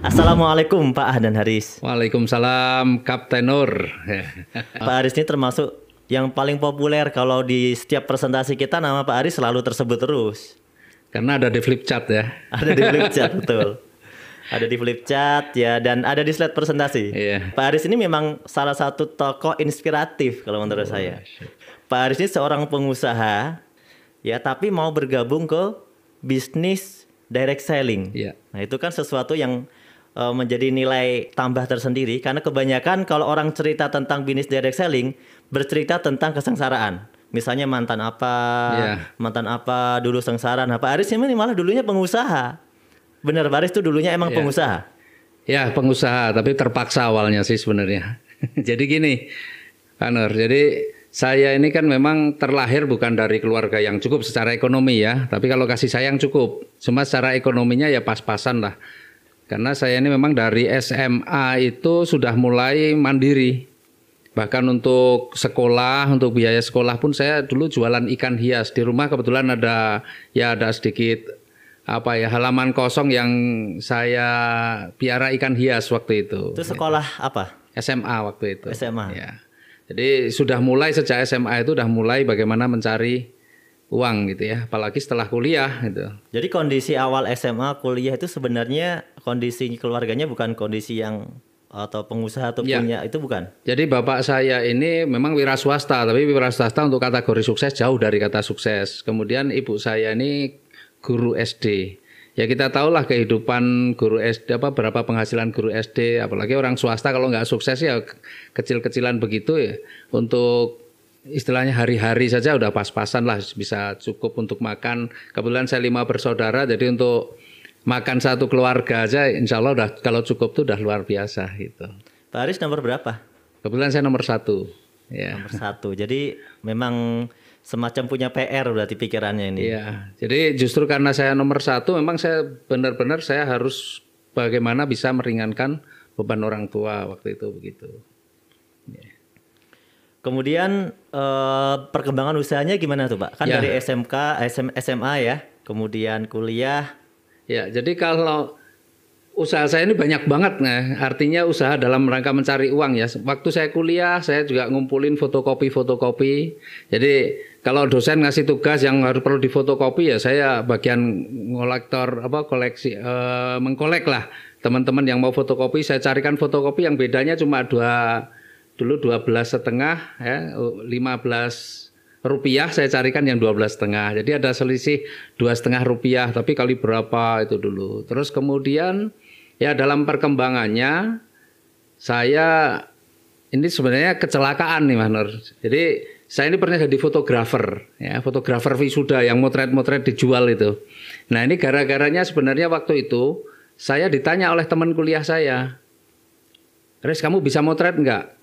Assalamualaikum Pak Ah dan Haris. Waalaikumsalam Kapten Nur. Pak Haris ini termasuk yang paling populer kalau di setiap presentasi kita nama Pak Haris selalu tersebut terus. Karena ada di flip chart ya. Ada di flip chart, betul. Ada di flip chart ya, dan ada di slide presentasi. Iya. Pak Haris ini memang salah satu tokoh inspiratif kalau menurut saya. Pak Haris ini seorang pengusaha ya, tapi mau bergabung ke bisnis direct selling. Iya. Nah, itu kan sesuatu yang menjadi nilai tambah tersendiri, karena kebanyakan kalau orang cerita tentang bisnis direct selling bercerita tentang kesengsaraan. Misalnya mantan apa dulu sengsara. Nah, Pak Haris ini malah dulunya pengusaha. Benar, Pak Haris itu dulunya emang pengusaha. Ya, pengusaha, tapi terpaksa awalnya sih sebenarnya. Jadi gini, Pak Nur, jadi saya ini kan memang terlahir bukan dari keluarga yang cukup secara ekonomi ya, tapi kalau kasih sayang cukup. Cuma secara ekonominya ya pas-pasan lah. Karena saya ini memang dari SMA itu sudah mulai mandiri. Bahkan untuk sekolah, untuk biaya sekolah pun saya dulu jualan ikan hias. Di rumah kebetulan ada sedikit halaman kosong yang saya piara ikan hias waktu itu. Itu sekolah apa? SMA waktu itu. SMA. Ya. Jadi sudah mulai sejak SMA itu sudah mulai bagaimana mencari uang gitu ya, apalagi setelah kuliah gitu. Jadi kondisi awal SMA kuliah itu sebenarnya kondisi keluarganya bukan kondisi yang atau pengusaha atau punya itu bukan. Jadi bapak saya ini memang wira swasta, tapi wira swasta untuk kategori sukses jauh dari kata sukses. Kemudian ibu saya ini guru SD. Ya kita tahulah kehidupan guru SD, berapa penghasilan guru SD, apalagi orang swasta kalau nggak sukses ya kecil-kecilan begitu ya. Untuk istilahnya hari-hari saja udah pas-pasan lah, bisa cukup untuk makan. Kebetulan saya 5 bersaudara, jadi untuk makan satu keluarga aja insya Allah udah, kalau cukup tuh udah luar biasa gitu. Pak Haris nomor berapa? Kebetulan saya nomor 1. Ya. Nomor 1. Jadi memang semacam punya PR berarti pikirannya ini. Iya. Jadi justru karena saya nomor 1, memang saya benar-benar saya harus bagaimana bisa meringankan beban orang tua waktu itu begitu. Ya. Kemudian perkembangan usahanya gimana tuh Pak? Kan dari SMK, SMA ya, kemudian kuliah. Ya, jadi kalau usaha saya ini banyak banget, nah artinya usaha dalam rangka mencari uang ya. Waktu saya kuliah, saya juga ngumpulin fotokopi. Jadi kalau dosen ngasih tugas yang harus perlu difotokopi ya saya bagian koleksi, mengkolek lah. Teman-teman yang mau fotokopi, saya carikan fotokopi yang bedanya cuma dulu 12,5 ya, 15 rupiah saya carikan yang 12,5. Jadi ada selisih 2,5 rupiah, tapi kali berapa itu dulu. Terus kemudian ya dalam perkembangannya saya ini sebenarnya kecelakaan nih Mas Nur. Jadi saya ini pernah jadi fotografer ya, fotografer wisuda yang motret-motret dijual itu. Nah, ini gara-garanya sebenarnya waktu itu saya ditanya oleh teman kuliah saya, "Res, kamu bisa motret enggak?"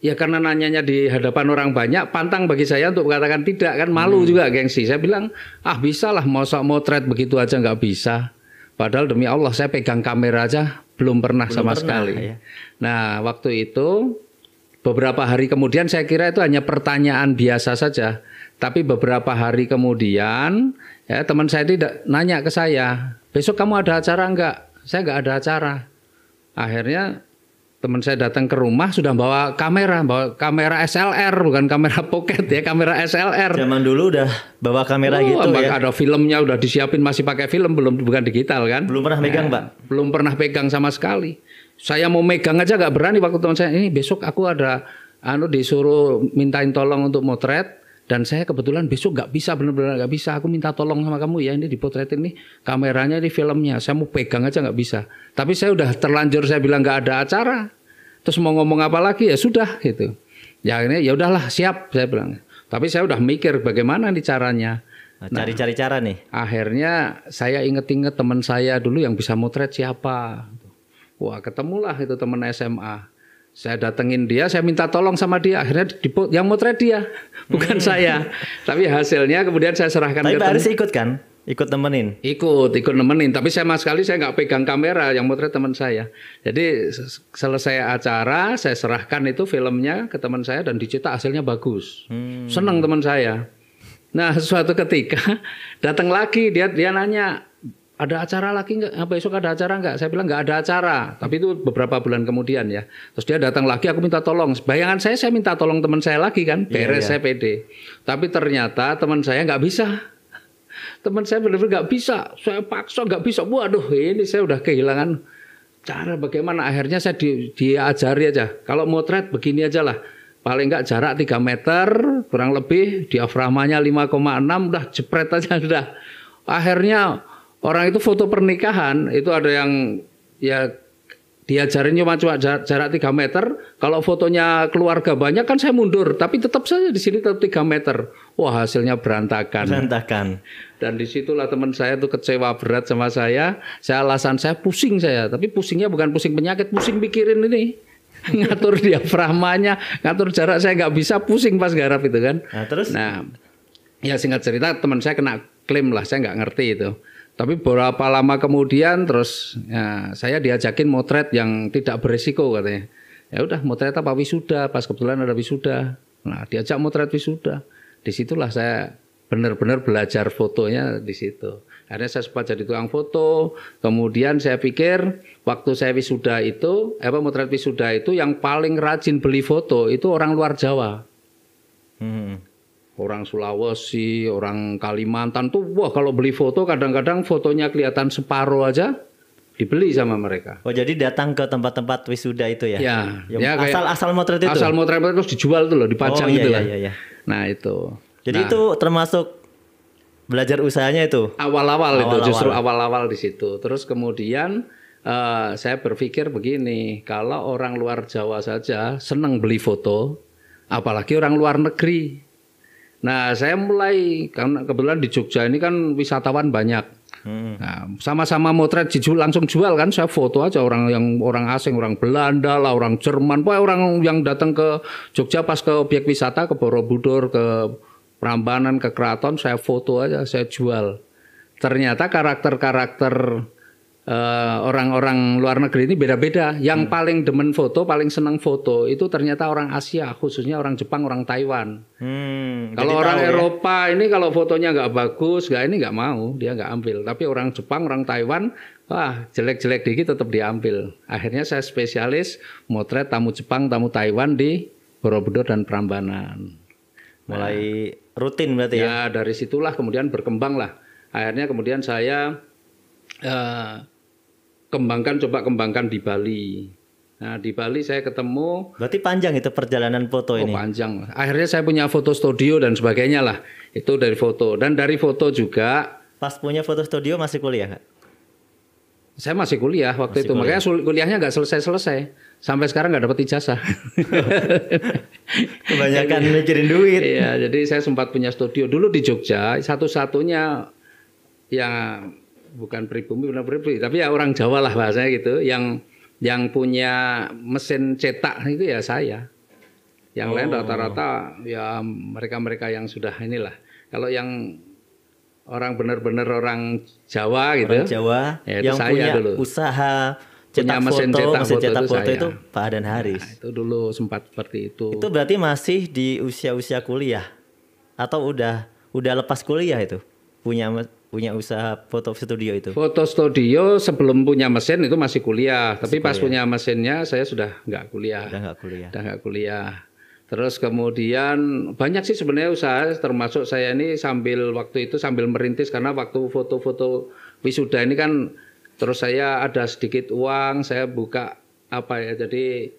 Ya karena nanyanya di hadapan orang banyak, pantang bagi saya untuk mengatakan tidak, kan malu juga gengsi. Saya bilang, bisa lah, masa motret begitu aja nggak bisa. Padahal demi Allah saya pegang kamera aja belum pernah sama sekali. Ya. Nah waktu itu beberapa hari kemudian saya kira itu hanya pertanyaan biasa saja. Tapi beberapa hari kemudian ya teman saya tidak nanya ke saya, "Besok kamu ada acara enggak?" Saya nggak ada acara. Akhirnya teman saya datang ke rumah sudah bawa kamera SLR, bukan kamera pocket ya, kamera SLR. Zaman dulu udah bawa kamera gitu ya. Ada filmnya udah disiapin, masih pakai film, bukan digital kan. Belum pernah megang Pak? Belum pernah pegang sama sekali. Saya mau megang aja nggak berani waktu teman saya, ini besok aku ada disuruh mintain tolong untuk motret. Dan saya kebetulan besok nggak bisa, benar-benar nggak bisa. Aku minta tolong sama kamu ya, ini dipotretin nih kameranya, ini filmnya. Saya mau pegang aja nggak bisa. Tapi saya udah terlanjur, saya bilang nggak ada acara. Terus mau ngomong apa lagi ya sudah gitu. Ya akhirnya ya udahlah siap saya bilang. Tapi saya udah mikir bagaimana nih caranya. Cari-cari cara nih. Akhirnya saya inget-inget teman saya dulu yang bisa motret siapa. Wah ketemulah itu teman SMA. Saya datengin dia, saya minta tolong sama dia. Akhirnya yang motret dia, bukan saya. Tapi hasilnya kemudian saya serahkan ke teman. Tapi Pak Haris ikut kan? Ikut nemenin? Ikut nemenin. Tapi sama sekali saya nggak pegang kamera, yang motret teman saya. Jadi selesai acara, saya serahkan itu filmnya ke teman saya dan dicetak hasilnya bagus. Senang teman saya. Nah suatu ketika datang lagi dia nanya, ada acara lagi nggak? Besok ada acara nggak? Saya bilang nggak ada acara. Tapi itu beberapa bulan kemudian ya. Terus dia datang lagi, aku minta tolong. Bayangan saya minta tolong teman saya lagi kan. Beres, saya pede. Tapi ternyata teman saya nggak bisa. Teman saya benar-benar nggak bisa. Saya paksa nggak bisa. Waduh, ini saya udah kehilangan cara bagaimana. Akhirnya saya diajari aja. Kalau motret begini aja lah. Paling nggak jarak 3 meter, kurang lebih. Diafragmanya 5,6, udah jepret aja udah. Akhirnya orang itu foto pernikahan itu ada yang ya diajarin cuma jarak 3 meter. Kalau fotonya keluarga banyak kan saya mundur, tapi tetap saja di sini tetap 3 meter. Wah, hasilnya berantakan. Berantakan. Dan disitulah teman saya tuh kecewa berat sama saya. Alasan saya pusing saya, tapi pusingnya bukan pusing penyakit, pusing pikirin ini. Ngatur diafragmanya, ngatur jarak saya nggak bisa, pusing pas garap itu kan. Nah, terus? Nah, ya singkat cerita teman saya kena klaim lah, saya nggak ngerti itu. Tapi beberapa lama kemudian terus ya, saya diajakin motret yang tidak berisiko katanya. Ya udah motret apa wisuda, pas kebetulan ada wisuda. Nah diajak motret wisuda. Disitulah saya benar-benar belajar fotonya di situ. Akhirnya saya sempat jadi tukang foto. Kemudian saya pikir waktu saya wisuda itu, motret wisuda itu yang paling rajin beli foto itu orang luar Jawa. Orang Sulawesi, orang Kalimantan tuh, wah kalau beli foto kadang-kadang fotonya kelihatan separuh aja dibeli sama mereka. Oh jadi datang ke tempat-tempat wisuda itu ya? Ya asal motret itu? Asal motret terus dijual tuh loh, dipajang gitu lah. Iya. Nah itu. Jadi itu termasuk belajar usahanya itu? Awal-awal itu, justru awal-awal di situ. Terus kemudian saya berpikir begini, kalau orang luar Jawa saja senang beli foto, apalagi orang luar negeri. Nah, saya mulai karena kebetulan di Jogja ini kan wisatawan banyak. Nah, sama-sama motret langsung jual kan, saya foto aja orang asing, orang Belanda lah, orang Jerman, pokoknya orang yang datang ke Jogja pas ke objek wisata, ke Borobudur, ke Prambanan, ke Keraton, saya foto aja, saya jual. Ternyata karakter-karakter orang-orang luar negeri ini beda-beda. Yang paling demen foto, paling senang foto itu ternyata orang Asia, khususnya orang Jepang, orang Taiwan. Kalau orang Eropa ini kalau fotonya nggak bagus, nggak mau, dia nggak ambil. Tapi orang Jepang, orang Taiwan, wah jelek-jelek dikit tetap diambil. Akhirnya saya spesialis motret tamu Jepang, tamu Taiwan di Borobudur dan Prambanan. Mulai rutin berarti ya? Ya dari situlah kemudian berkembang lah. Akhirnya kemudian saya coba kembangkan di Bali. Nah di Bali saya ketemu. Berarti panjang itu perjalanan foto ini? Oh panjang. Akhirnya saya punya foto studio dan sebagainya lah. Itu dari foto. Dan dari foto juga. Pas punya foto studio masih kuliah Kak? Saya masih kuliah waktu itu. Makanya kuliahnya nggak selesai-selesai. Sampai sekarang nggak dapat ijazah. Kebanyakan mikirin duit. Iya, jadi saya sempat punya studio. Dulu di Jogja, satu-satunya yang bukan pribumi, tapi ya orang Jawa lah bahasanya gitu, yang punya mesin cetak itu ya saya. Yang lain rata-rata ya mereka-mereka yang sudah inilah. Kalau yang orang benar-benar orang Jawa gitu. Orang Jawa ya yang saya punya dulu. Usaha cetak mesin cetak foto itu itu Pak Adan Haris. Nah, itu dulu sempat seperti itu. Itu berarti masih di usia-usia kuliah atau udah lepas kuliah itu punya usaha foto studio itu? Foto studio sebelum punya mesin itu masih kuliah, tapi pas punya mesinnya saya sudah nggak kuliah. Udah nggak kuliah. Terus kemudian banyak sih sebenarnya usaha, termasuk saya ini waktu itu sambil merintis karena waktu foto-foto wisuda ini kan terus saya ada sedikit uang, saya buka jadi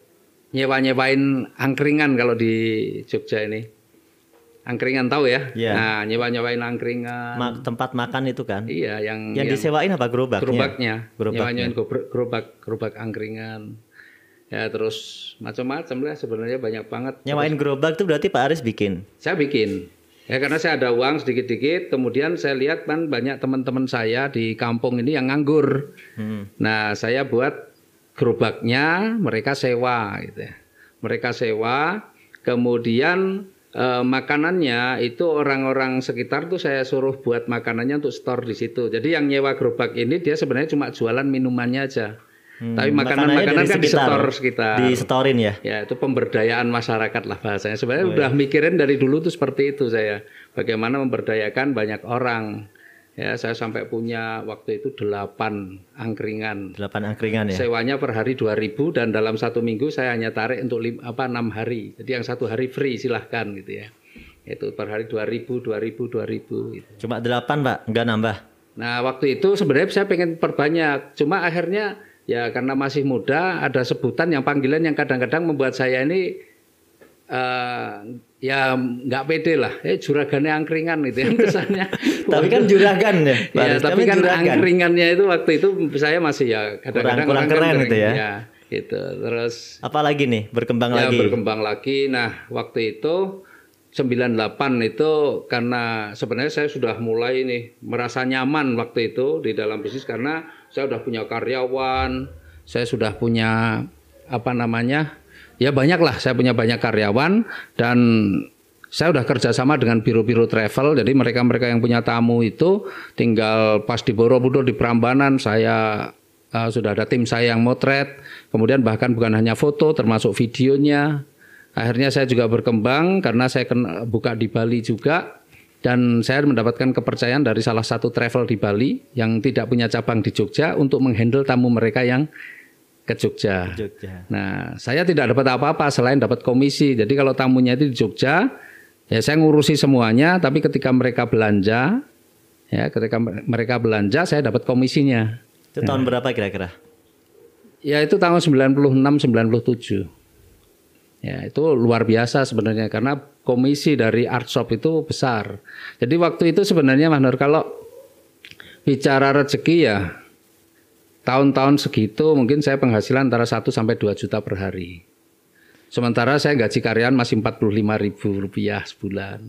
nyewain angkringan kalau di Jogja ini. Angkringan tahu ya? Yeah. Nah, nyewain angkringan. Tempat makan itu kan? Iya, yang disewain apa gerobaknya? Nyewain gerobak angkringan. Ya terus macam-macam lah sebenarnya banyak banget. Nyewain gerobak itu berarti Pak Aris bikin? Saya bikin. Ya karena saya ada uang sedikit-sedikit, kemudian saya lihat kan banyak teman-teman saya di kampung ini yang nganggur. Nah, saya buat gerobaknya, mereka sewa gitu ya. Mereka sewa, kemudian makanannya itu orang-orang sekitar tuh saya suruh buat makanannya untuk store di situ. Jadi yang nyewa gerobak ini dia sebenarnya cuma jualan minumannya aja. Tapi makanan kan di store sekitar. Di storein ya? Ya itu pemberdayaan masyarakat lah bahasanya. Sebenarnya udah mikirin dari dulu tuh seperti itu saya. Bagaimana memberdayakan banyak orang. Ya, saya sampai punya waktu itu 8 angkringan. 8 angkringan ya. Sewanya per hari 2.000 dan dalam 1 minggu saya hanya tarik untuk 6 hari. Jadi yang 1 hari free silahkan gitu ya. Itu per hari 2.000 gitu. Cuma 8 Pak, enggak nambah. Nah, waktu itu sebenarnya saya pengen perbanyak. Cuma akhirnya ya karena masih muda ada sebutan yang panggilan yang kadang-kadang membuat saya ini ya nggak pede lah, juragane angkringan gitu ya kesannya. Tapi kan juragan ya. Ya, tapi kan juragan. Angkringannya itu waktu itu saya masih ya kadang-kadang kurang keren gitu ya. Ya, gitu. Terus apalagi nih berkembang lagi. Berkembang lagi. Nah, waktu itu 98 itu karena sebenarnya saya sudah mulai nih merasa nyaman waktu itu di dalam bisnis karena saya sudah punya karyawan, saya sudah punya ya banyak lah, saya punya banyak karyawan dan saya udah kerjasama dengan biro-biro travel. Jadi mereka-mereka yang punya tamu itu tinggal pas di Borobudur di Prambanan saya sudah ada tim saya yang motret. Kemudian bahkan bukan hanya foto, termasuk videonya. Akhirnya saya juga berkembang karena saya buka di Bali juga. Dan saya mendapatkan kepercayaan dari salah satu travel di Bali yang tidak punya cabang di Jogja untuk menghandle tamu mereka yang ke Jogja. Nah, saya tidak dapat apa-apa selain dapat komisi. Jadi kalau tamunya itu di Jogja, ya saya ngurusi semuanya. Tapi ketika mereka belanja, saya dapat komisinya. Itu tahun berapa kira-kira? Ya itu tahun 96-97. Ya itu luar biasa sebenarnya karena komisi dari art shop itu besar. Jadi waktu itu sebenarnya Mas Nur kalau bicara rezeki ya tahun-tahun segitu mungkin saya penghasilan antara 1 sampai 2 juta per hari. Sementara saya gaji karyawan masih Rp45.000 sebulan.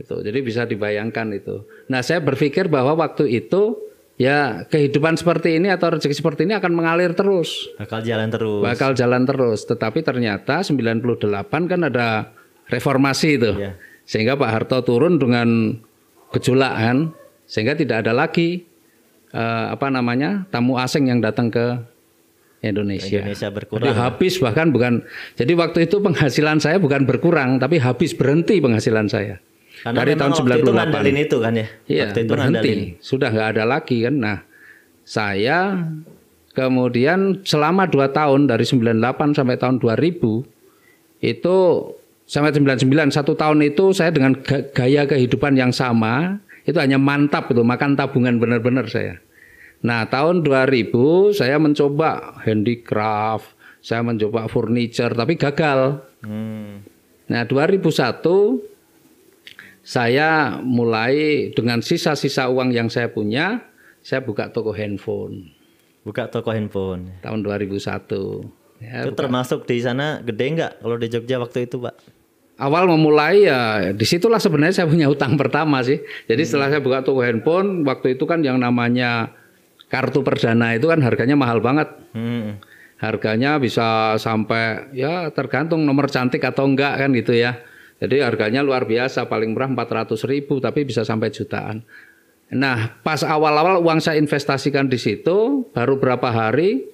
Gitu. Jadi bisa dibayangkan itu. Nah, saya berpikir bahwa waktu itu ya kehidupan seperti ini atau rezeki seperti ini akan mengalir terus. Bakal jalan terus. Tetapi ternyata 98 kan ada reformasi itu. Yeah. Sehingga Pak Harto turun dengan gejolak kan. Sehingga tidak ada lagi tamu asing yang datang ke Indonesia berkurang. Jadi habis bahkan bukan. Jadi waktu itu penghasilan saya bukan berkurang tapi habis berhenti penghasilan saya. Karena dari tahun 98 itu kan ya. Iya, waktu itu berhenti. Sudah nggak ada lagi kan. Nah, saya kemudian selama 2 tahun dari 98 sampai tahun 2000 itu sampai 99 1 tahun itu saya dengan gaya kehidupan yang sama. Itu hanya mantap itu, makan tabungan benar-benar saya. Nah, tahun 2000 saya mencoba handicraft, saya mencoba furniture tapi gagal. Nah, 2001 saya mulai dengan sisa-sisa uang yang saya punya, saya buka toko handphone. Tahun 2001. Ya, itu termasuk di sana gede nggak kalau di Jogja waktu itu, Pak? Awal memulai ya disitulah sebenarnya saya punya utang pertama sih. Jadi setelah saya buka toko handphone, waktu itu kan yang namanya kartu perdana itu kan harganya mahal banget. Harganya bisa sampai ya tergantung nomor cantik atau enggak kan gitu ya. Jadi harganya luar biasa, paling murah 400.000 tapi bisa sampai jutaan. Nah pas awal-awal uang saya investasikan di situ, baru berapa hari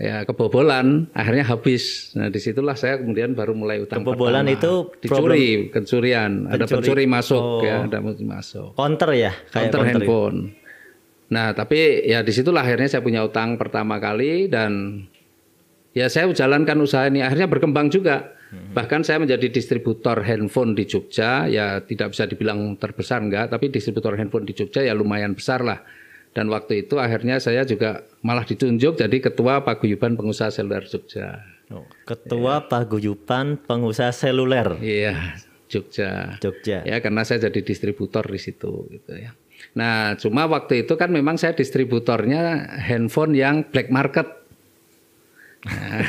ya kebobolan, akhirnya habis. Nah disitulah saya kemudian baru mulai utang kebobolan pertama. Itu pencurian. Ada pencuri masuk ya, ada pencuri masuk. Counter ya, kayak counter handphone. Nah tapi ya disitulah akhirnya saya punya utang pertama kali dan ya saya jalankan usaha ini akhirnya berkembang juga. Bahkan saya menjadi distributor handphone di Jogja, ya tidak bisa dibilang terbesar enggak, tapi distributor handphone di Jogja ya lumayan besar lah. Dan waktu itu akhirnya saya juga malah ditunjuk jadi Ketua Paguyuban Pengusaha Seluler Jogja. Ketua Paguyuban Pengusaha Seluler. Iya, Jogja. Ya karena saya jadi distributor di situ gitu ya. Nah, cuma waktu itu kan memang saya distributornya handphone yang black market. Nah,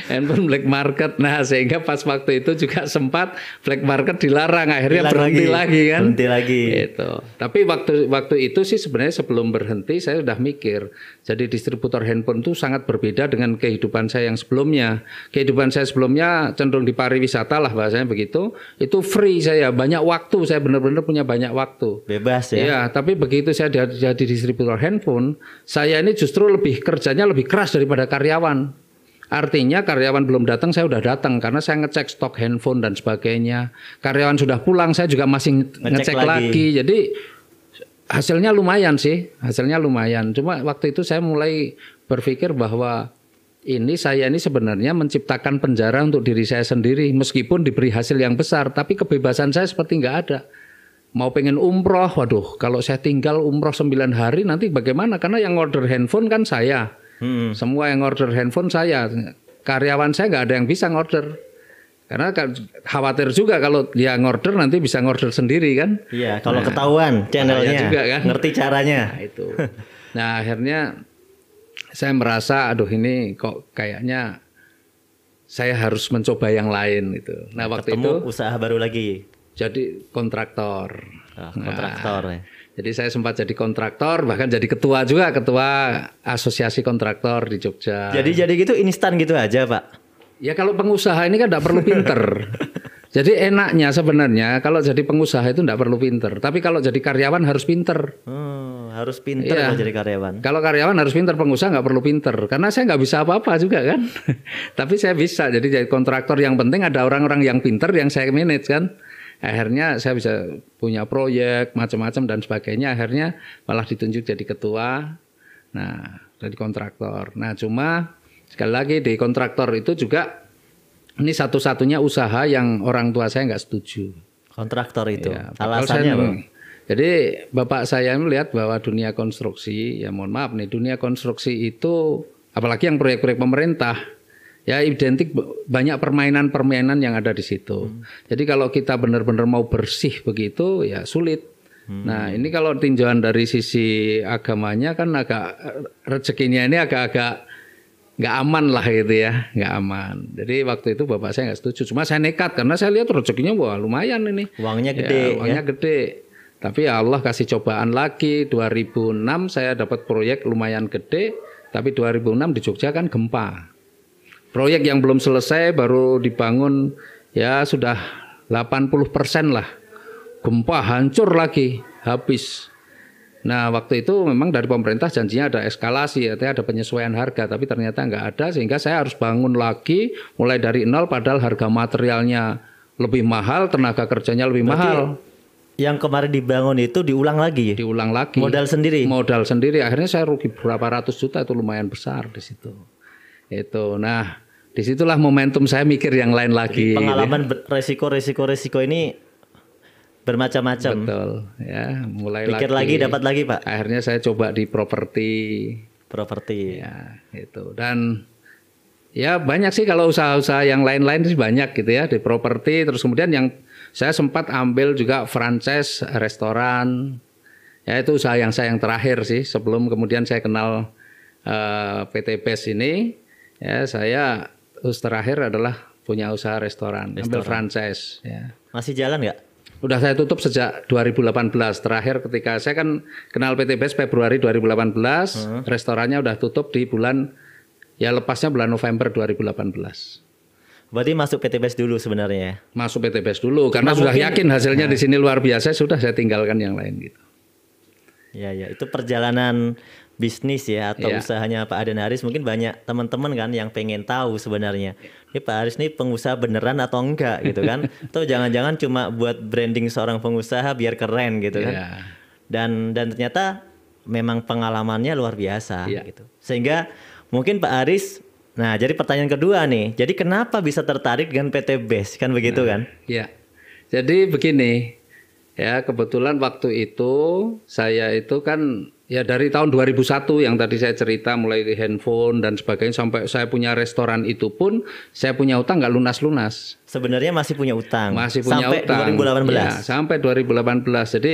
handphone black market. Nah, sehingga pas waktu itu juga sempat black market dilarang, akhirnya berhenti lagi kan. Gitu. Tapi waktu itu sih sebenarnya sebelum berhenti saya sudah mikir. Jadi distributor handphone itu sangat berbeda dengan kehidupan saya yang sebelumnya. Kehidupan saya sebelumnya cenderung di pariwisata lah bahasanya begitu. Itu free saya, banyak waktu, saya benar-benar punya banyak waktu. Bebas ya. Ya, tapi begitu saya jadi distributor handphone, saya ini justru kerjanya lebih keras daripada karyawan. Artinya karyawan belum datang, saya udah datang karena saya ngecek stok handphone dan sebagainya. Karyawan sudah pulang, saya juga masih ngecek lagi. Jadi hasilnya lumayan sih, hasilnya lumayan. Cuma waktu itu saya mulai berpikir bahwa saya ini sebenarnya menciptakan penjara untuk diri saya sendiri. Meskipun diberi hasil yang besar, tapi kebebasan saya seperti nggak ada. Mau pengen umroh, waduh kalau saya tinggal umroh 9 hari nanti bagaimana? Karena yang order handphone kan saya. Semua yang order handphone saya. Karyawan saya nggak ada yang bisa ngorder. Karena khawatir juga kalau dia ngorder nanti bisa ngorder sendiri kan. Iya, kalau ketahuan channelnya, juga kan? Ngerti caranya. Nah, itu. Nah akhirnya saya merasa aduh ini kok kayaknya saya harus mencoba yang lain gitu. Nah waktu itu usaha baru lagi. Jadi kontraktor. Kontraktor ya. Jadi saya sempat jadi kontraktor, bahkan jadi ketua asosiasi kontraktor di Jogja. Jadi gitu instan gitu aja Pak? Ya kalau pengusaha ini kan tidak perlu pinter. Jadi enaknya sebenarnya kalau jadi pengusaha itu tidak perlu pinter. Tapi kalau jadi karyawan harus pinter. Harus pinter kalau jadi karyawan. Kalau karyawan harus pinter, pengusaha nggak perlu pinter. Karena saya nggak bisa apa-apa juga kan. Tapi saya bisa. Jadi kontraktor yang penting ada orang-orang yang pinter yang saya manage kan. Akhirnya saya bisa punya proyek macam-macam dan sebagainya. Akhirnya malah ditunjuk jadi ketua. Nah, jadi kontraktor. Nah, cuma sekali lagi di kontraktor itu juga ini satu-satunya usaha yang orang tua saya nggak setuju. Kontraktor itu. Ya, alasannya apa? Jadi bapak saya melihat bahwa dunia konstruksi, ya mohon maaf nih, dunia konstruksi itu apalagi yang proyek-proyek pemerintah ya identik banyak permainan-permainan yang ada di situ. Jadi kalau kita benar-benar mau bersih begitu ya sulit. Nah ini kalau tinjauan dari sisi agamanya kan agak rezekinya ini agak-agak nggak aman lah gitu ya, nggak aman. Jadi waktu itu bapak saya nggak setuju. Cuma saya nekat karena saya lihat rezekinya wah lumayan ini. Uangnya gede. Uangnya gede. Tapi ya Allah kasih cobaan lagi. 2006 saya dapat proyek lumayan gede. Tapi 2006 di Jogja kan gempa. Proyek yang belum selesai baru dibangun ya sudah 80% lah. Gempa hancur lagi, habis. Nah waktu itu memang dari pemerintah janjinya ada eskalasi, artinya ada penyesuaian harga. Tapi ternyata nggak ada sehingga saya harus bangun lagi mulai dari nol padahal harga materialnya lebih mahal, tenaga kerjanya lebih mahal. Yang kemarin dibangun itu diulang lagi? Diulang lagi. Modal sendiri? Modal sendiri. Akhirnya saya rugi berapa ratus juta itu lumayan besar di situ. Itu. Nah, disitulah momentum saya mikir yang lain lagi. Jadi pengalaman resiko ini bermacam-macam. Betul. Ya, mulai pikir lagi dapat lagi Pak. Akhirnya saya coba di properti. Ya, itu. Dan ya banyak sih kalau usaha-usaha yang lain-lain sih banyak gitu ya di properti. Terus kemudian yang saya sempat ambil juga franchise restoran. Ya itu usaha yang saya yang terakhir sih sebelum kemudian saya kenal PT Best ini. Ya saya terakhir adalah punya usaha restoran. Ambil franchise. Ya. Masih jalan nggak? Udah saya tutup sejak 2018. Terakhir ketika saya kan kenal PT Best Februari 2018. Restorannya udah tutup di bulan ya lepasnya bulan November 2018. Berarti masuk PT Best dulu sebenarnya ya? Masuk PT Best dulu karena sudah yakin hasilnya di sini luar biasa, sudah saya tinggalkan yang lain gitu. Ya itu perjalanan bisnis ya atau usahanya Pak Aden Haris mungkin banyak teman-teman kan yang pengen tahu sebenarnya. Ini Pak Haris ini pengusaha beneran atau enggak gitu kan? Atau jangan-jangan cuma buat branding seorang pengusaha biar keren gitu kan? Dan ternyata memang pengalamannya luar biasa gitu. Sehingga mungkin Pak Haris. Nah, jadi pertanyaan kedua nih. Jadi kenapa bisa tertarik dengan PT Best? Kan begitu kan? Ya. Jadi begini. Ya, kebetulan waktu itu saya itu kan ya dari tahun 2001 yang tadi saya cerita mulai di handphone dan sebagainya sampai saya punya restoran itu pun saya punya utang nggak lunas-lunas. Sebenarnya masih punya utang. Masih punya sampai utang. 2018. Ya, sampai 2018. Jadi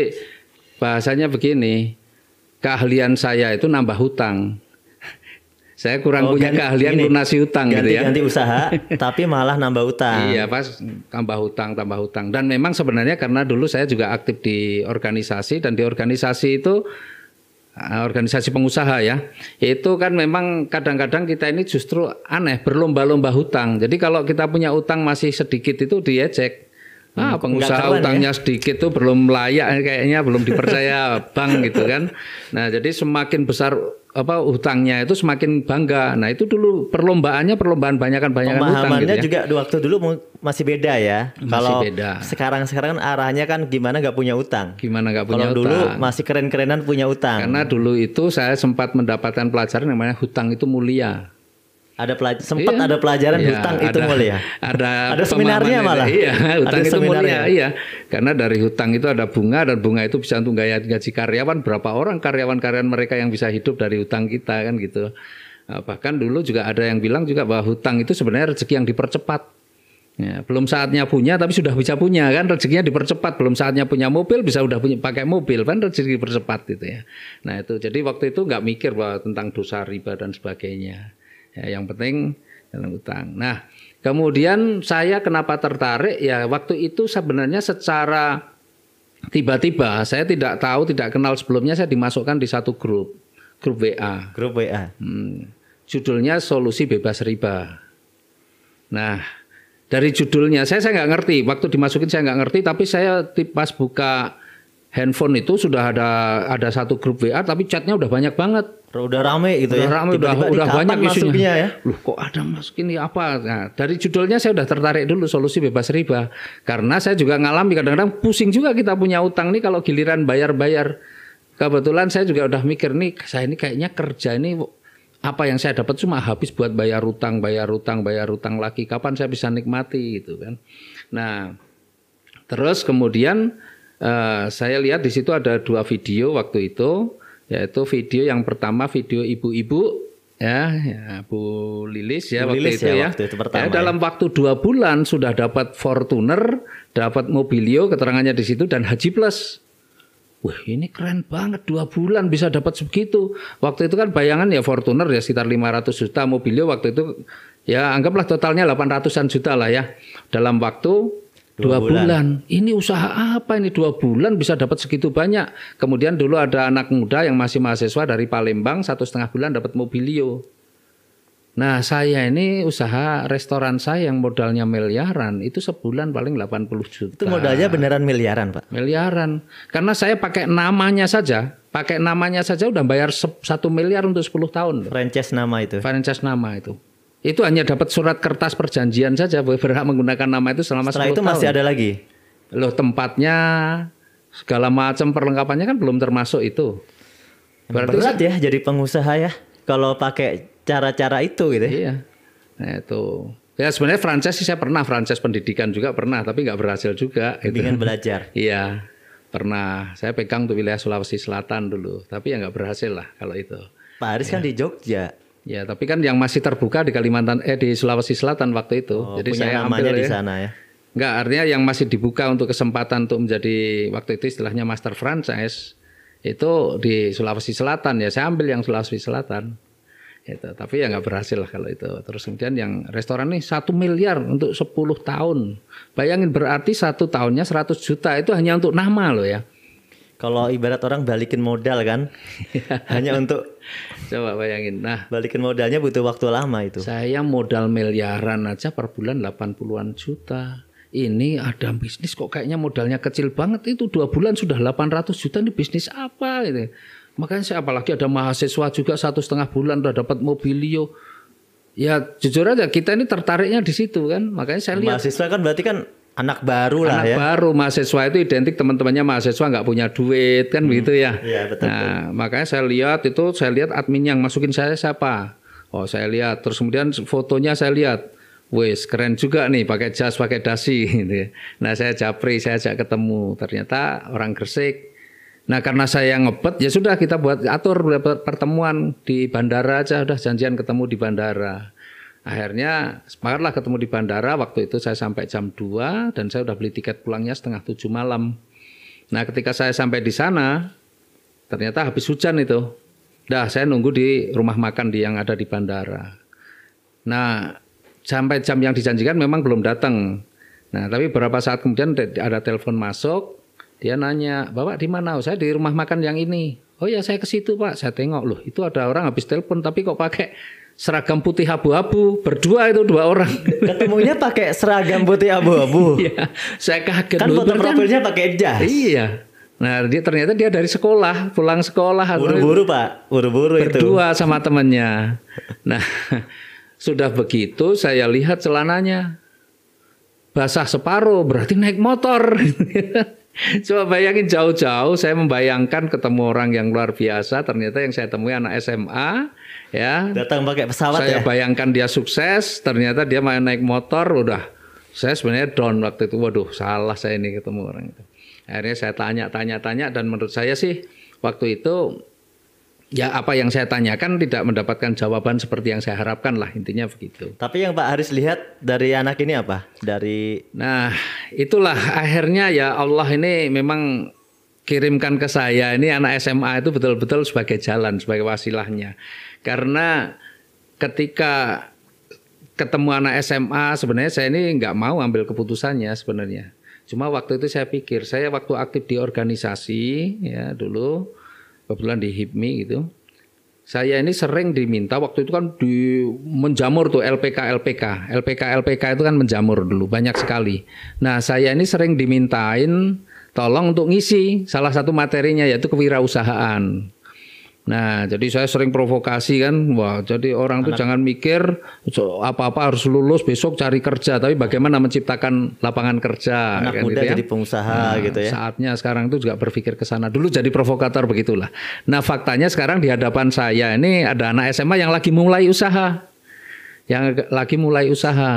bahasanya begini. Keahlian saya itu nambah hutang. Saya kurang punya keahlian lunasi hutang gitu ya. Ganti usaha tapi malah nambah utang. Iya pas tambah hutang. Dan memang sebenarnya karena dulu saya juga aktif di organisasi dan di organisasi itu organisasi pengusaha ya. Itu kan memang kadang-kadang kita ini justru aneh berlomba-lomba hutang. Jadi kalau kita punya utang masih sedikit itu diejek. Pengusaha utangnya sedikit tuh belum layak kayaknya belum dipercaya bank gitu kan. Nah jadi semakin besar hutangnya itu semakin bangga. Nah itu dulu perlombaan banyakan hutang pemahamannya gitu ya. juga waktu dulu masih beda ya. Kalau beda. sekarang kan arahnya kan gimana nggak punya utang. Kalau dulu masih keren-kerenan punya utang. Karena dulu itu saya sempat mendapatkan pelajaran namanya hutang itu mulia. Ada pelajaran hutang itu mulia. Ada seminarnya malah. Iya, hutang ada itu seminarnya. mulia. Iya. Karena dari hutang itu ada bunga, dan bunga itu bisa untuk gaji karyawan. Berapa orang karyawan mereka yang bisa hidup dari hutang kita kan gitu. Nah, bahkan dulu juga ada yang bilang juga bahwa hutang itu sebenarnya rezeki yang dipercepat. Ya, belum saatnya punya tapi sudah bisa punya kan, rezekinya dipercepat. Belum saatnya punya mobil bisa udah punya pakai mobil kan, rezeki dipercepat gitu ya. Nah itu jadi waktu itu nggak mikir bahwa tentang dosa riba dan sebagainya. Ya, yang penting dalam utang. Nah, kemudian saya kenapa tertarik ya waktu itu sebenarnya secara tiba-tiba saya tidak kenal sebelumnya, saya dimasukkan di satu grup WA. Grup WA. Judulnya Solusi Bebas Riba. Nah, dari judulnya saya nggak ngerti. Waktu dimasukin saya nggak ngerti, tapi saya pas buka handphone itu sudah ada satu grup WA, tapi chatnya udah banyak banget. Udah rame gitu ya. Udah banyak isinya ya. Loh kok ada masuk ini apa? Nah, dari judulnya saya udah tertarik dulu, Solusi Bebas Riba. Karena saya juga ngalami kadang-kadang pusing juga kita punya utang nih kalau giliran bayar. Kebetulan saya juga udah mikir nih, saya ini kayaknya kerja ini apa yang saya dapat cuma habis buat bayar utang lagi. Kapan saya bisa nikmati gitu kan. Nah, terus kemudian saya lihat di situ ada 2 video waktu itu. Yaitu video yang pertama, video ibu-ibu ya Bu Lilis ya, Bu waktu Lilis itu ya. Waktu itu pertama, dalam waktu 2 bulan sudah dapat Fortuner, dapat Mobilio, keterangannya di situ, dan Haji Plus. Wah ini keren banget, 2 bulan bisa dapat segitu. Waktu itu kan bayangan ya Fortuner ya sekitar 500 juta, Mobilio waktu itu ya anggaplah totalnya 800-an juta lah ya. Dalam waktu 2 bulan. Ini usaha apa ini 2 bulan bisa dapat segitu banyak. Kemudian dulu ada anak muda yang masih mahasiswa dari Palembang, 1,5 bulan dapat Mobilio. Nah saya ini usaha restoran saya yang modalnya miliaran, itu sebulan paling 80 juta. Itu modalnya beneran miliaran Pak? Miliaran. Karena saya pakai namanya saja udah bayar 1 miliar untuk 10 tahun. Franchise nama itu. Itu hanya dapat surat kertas perjanjian saja berhak menggunakan nama itu selama 10 tahun. Setelah itu masih ada lagi? Loh tempatnya segala macam perlengkapannya kan belum termasuk itu. Berarti berat ya jadi pengusaha ya kalau pakai cara-cara itu gitu. Iya. Nah itu. Ya sebenarnya franchise sih saya pernah, franchise pendidikan juga pernah, tapi nggak berhasil juga. Bimbingan belajar. Iya. Pernah. Saya pegang tuh wilayah Sulawesi Selatan dulu, tapi ya nggak berhasil lah kalau itu. Pak Aris kan di Jogja. Ya, tapi kan yang masih terbuka di di Sulawesi Selatan waktu itu. Jadi saya namanya di sana ya. Enggak, artinya yang masih dibuka untuk kesempatan untuk menjadi waktu itu istilahnya master franchise itu di Sulawesi Selatan ya. Saya ambil yang Sulawesi Selatan. Itu, tapi ya nggak berhasil lah kalau itu. Terus kemudian yang restoran nih 1 miliar untuk 10 tahun. Bayangin berarti 1 tahunnya 100 juta itu hanya untuk nama loh ya. Kalau ibarat orang balikin modal kan, hanya untuk coba bayangin. Nah, balikin modalnya butuh waktu lama itu. Saya modal miliaran aja per bulan 80-an juta. Ini ada bisnis kok kayaknya modalnya kecil banget, itu 2 bulan sudah 800 juta, ini bisnis apa gitu. Makanya saya apalagi ada mahasiswa juga 1,5 bulan udah dapat Mobilio. Ya jujur aja kita ini tertariknya di situ kan. Makanya saya lihat mahasiswa kan berarti kan anak baru lah ya. Anak baru, mahasiswa itu identik teman-temannya mahasiswa nggak punya duit kan begitu ya. Iya betul. Nah makanya saya lihat admin yang masukin saya siapa. Oh saya lihat, terus kemudian fotonya saya lihat. Wes keren juga nih pakai jas, pakai dasi gitu. Nah saya japri, saya ajak ketemu. Ternyata orang Gresik. Nah karena saya ngebet ya sudah kita atur pertemuan di bandara aja, udah janjian ketemu di bandara. Akhirnya sepakatlah ketemu di bandara, waktu itu saya sampai jam 2 dan saya udah beli tiket pulangnya 6:30 malam. Nah ketika saya sampai di sana, ternyata habis hujan itu. Dah saya nunggu di rumah makan yang ada di bandara. Nah sampai jam yang dijanjikan memang belum datang. Nah tapi beberapa saat kemudian ada telepon masuk, dia nanya, "Bapak di mana?" "Oh, saya di rumah makan yang ini." "Oh ya saya ke situ Pak." Saya tengok, loh itu ada orang habis telepon tapi kok pakai seragam putih abu-abu, berdua itu 2 orang. Ketemunya pakai seragam putih abu-abu. Iya, saya kaget. Kan foto profilnya pakai jas. Iya. Nah, ternyata dia dari sekolah, pulang sekolah. Buru-buru Pak, buru-buru itu. Berdua sama temannya. Nah, sudah begitu saya lihat celananya basah separuh, berarti naik motor. Coba bayangin jauh-jauh, saya membayangkan ketemu orang yang luar biasa. Ternyata yang saya temui anak SMA, ya. Datang pakai pesawat ya. Saya bayangkan dia sukses, ternyata dia main naik motor, udah. Saya sebenarnya down waktu itu, waduh, salah saya ini ketemu orang itu. Akhirnya saya tanya, dan menurut saya sih waktu itu ya apa yang saya tanyakan tidak mendapatkan jawaban seperti yang saya harapkan lah, intinya begitu. Tapi yang Pak Haris lihat dari anak ini apa? Nah, itulah akhirnya ya Allah ini memang kirimkan ke saya ini anak SMA itu betul-betul sebagai jalan, sebagai wasilahnya. Karena ketika ketemu anak SMA sebenarnya saya ini nggak mau ambil keputusannya sebenarnya. Cuma waktu itu saya pikir, saya waktu aktif di organisasi ya dulu, kebetulan di HIPMI gitu, saya ini sering diminta waktu itu kan menjamur tuh LPK itu kan menjamur dulu banyak sekali. Nah saya ini sering dimintain tolong untuk ngisi salah satu materinya yaitu kewirausahaan. Nah, jadi saya sering provokasi kan, wah, jadi orang tuh jangan mikir apa-apa harus lulus besok cari kerja, tapi bagaimana menciptakan lapangan kerja. Anak kan, muda gitu ya. jadi pengusaha gitu ya. Saatnya sekarang itu juga berpikir ke sana. Dulu jadi provokator begitulah. Nah, faktanya sekarang di hadapan saya ini ada anak SMA yang lagi mulai usaha.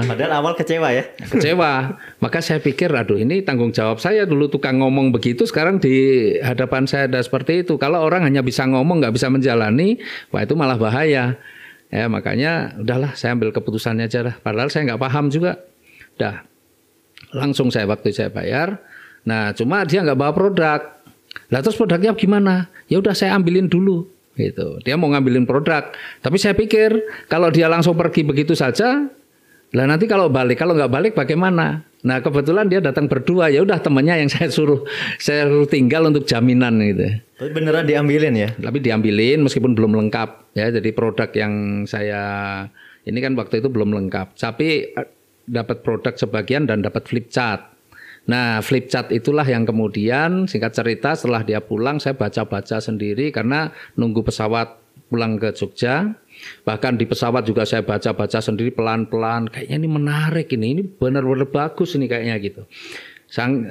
Padahal awal kecewa ya. Kecewa. Maka saya pikir, aduh ini tanggung jawab saya dulu tukang ngomong begitu, sekarang di hadapan saya ada seperti itu. Kalau orang hanya bisa ngomong nggak bisa menjalani, wah itu malah bahaya. Ya makanya udahlah saya ambil keputusannya aja lah. Padahal saya nggak paham juga. Dah langsung waktu saya bayar. Nah cuma dia nggak bawa produk. Lah terus produknya gimana? Ya udah saya ambilin dulu. Gitu. Dia mau ngambilin produk, tapi saya pikir kalau dia langsung pergi begitu saja, lah nanti kalau nggak balik bagaimana? Nah kebetulan dia datang berdua, ya udah temannya yang saya suruh tinggal untuk jaminan gitu. Tapi beneran diambilin ya? Tapi diambilin meskipun belum lengkap ya. Jadi produk yang saya ini kan waktu itu belum lengkap, tapi dapat produk sebagian dan dapat flip chart. Nah flip chart itulah yang kemudian singkat cerita setelah dia pulang saya baca-baca sendiri karena nunggu pesawat pulang ke Jogja. Bahkan di pesawat juga saya baca-baca sendiri pelan-pelan. Kayaknya ini menarik ini benar-benar bagus ini kayaknya gitu.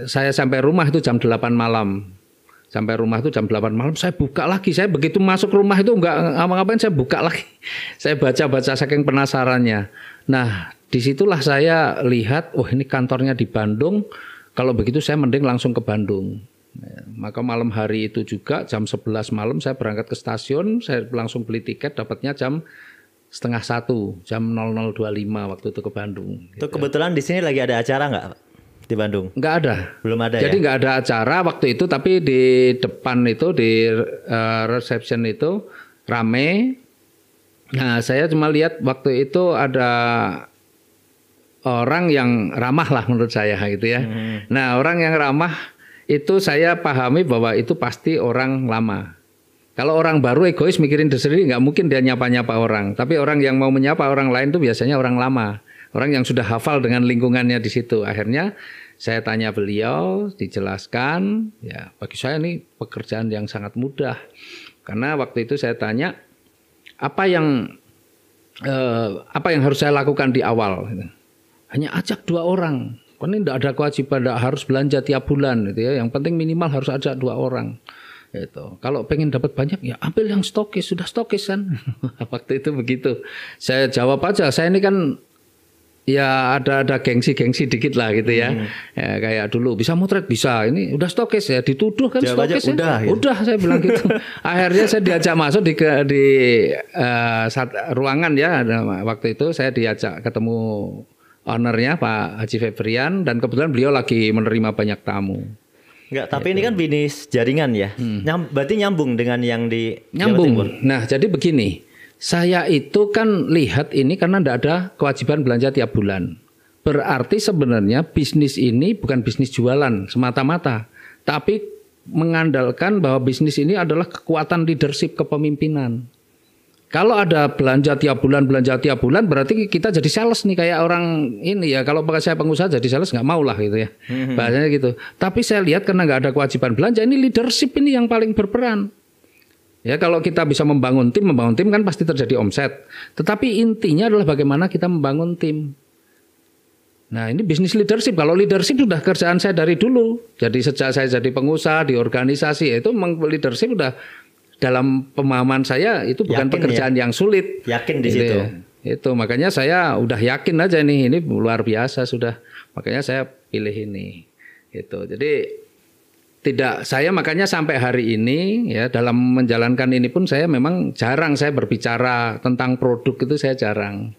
Saya sampai rumah itu jam 8 malam. Sampai rumah itu jam 8 malam saya buka lagi. Saya begitu masuk rumah itu enggak ngapa-ngapain saya buka lagi. Saya baca-baca saking penasarannya. Nah disitulah saya lihat, oh ini kantornya di Bandung. Kalau begitu saya mending langsung ke Bandung. Maka malam hari itu juga jam 11 malam saya berangkat ke stasiun, saya langsung beli tiket, dapatnya jam 12:30, jam 00.25 waktu itu ke Bandung. Itu gitu. Kebetulan di sini lagi ada acara nggak di Bandung? Nggak ada. Belum ada. Jadi ya? nggak ada acara waktu itu, tapi di depan itu di reception itu rame. Nah saya cuma lihat waktu itu ada orang yang ramah lah menurut saya gitu ya. Nah orang yang ramah itu saya pahami bahwa itu pasti orang lama. Kalau orang baru egois mikirin diri sendiri nggak mungkin dia nyapa-nyapa orang. Tapi orang yang mau menyapa orang lain itu biasanya orang lama. Orang yang sudah hafal dengan lingkungannya di situ. Akhirnya saya tanya beliau, dijelaskan. Ya bagi saya ini pekerjaan yang sangat mudah. Karena waktu itu saya tanya apa yang harus saya lakukan di awal. Hanya ajak 2 orang. Kan ini tidak ada kewajiban, tidak harus belanja tiap bulan gitu ya. Yang penting minimal harus ajak 2 orang. Gitu. Kalau pengen dapat banyak ya ambil yang stokis, sudah stokis kan. Waktu itu begitu. Saya jawab aja, saya ini kan ya ada gengsi dikit lah gitu ya. Ya kayak dulu bisa motret bisa, ini udah stokis ya, dituduh kan jawab stokis aja, ya. Udah saya bilang gitu. Akhirnya saya diajak masuk di ruangan ya. Waktu itu saya diajak ketemu ownernya Pak Haji Febrian dan kebetulan beliau lagi menerima banyak tamu. Enggak, tapi ini kan bisnis jaringan ya. Berarti nyambung dengan yang di nyambung. Jawa Timur. Nah, jadi begini. Saya itu kan lihat ini karena tidak ada kewajiban belanja tiap bulan. Berarti sebenarnya bisnis ini bukan bisnis jualan semata-mata, tapi mengandalkan bahwa bisnis ini adalah kekuatan leadership kepemimpinan. Kalau ada belanja tiap bulan berarti kita jadi sales nih kayak orang ini ya. Kalau saya pengusaha jadi sales nggak mau lah gitu ya. Bahasanya gitu. Tapi saya lihat karena nggak ada kewajiban belanja, ini leadership ini yang paling berperan. Ya kalau kita bisa membangun tim kan pasti terjadi omset. Tetapi intinya adalah bagaimana kita membangun tim. Nah ini bisnis leadership. Kalau leadership sudah kerjaan saya dari dulu. Jadi sejak saya jadi pengusaha di organisasi itu leadership sudah dalam pemahaman saya itu bukan pekerjaan yang sulit. Yakin di situ. Itu makanya saya udah yakin aja nih ini luar biasa sudah. Makanya saya pilih ini. Itu. Jadi saya makanya sampai hari ini ya dalam menjalankan ini pun saya memang jarang saya berbicara tentang produk itu saya jarang.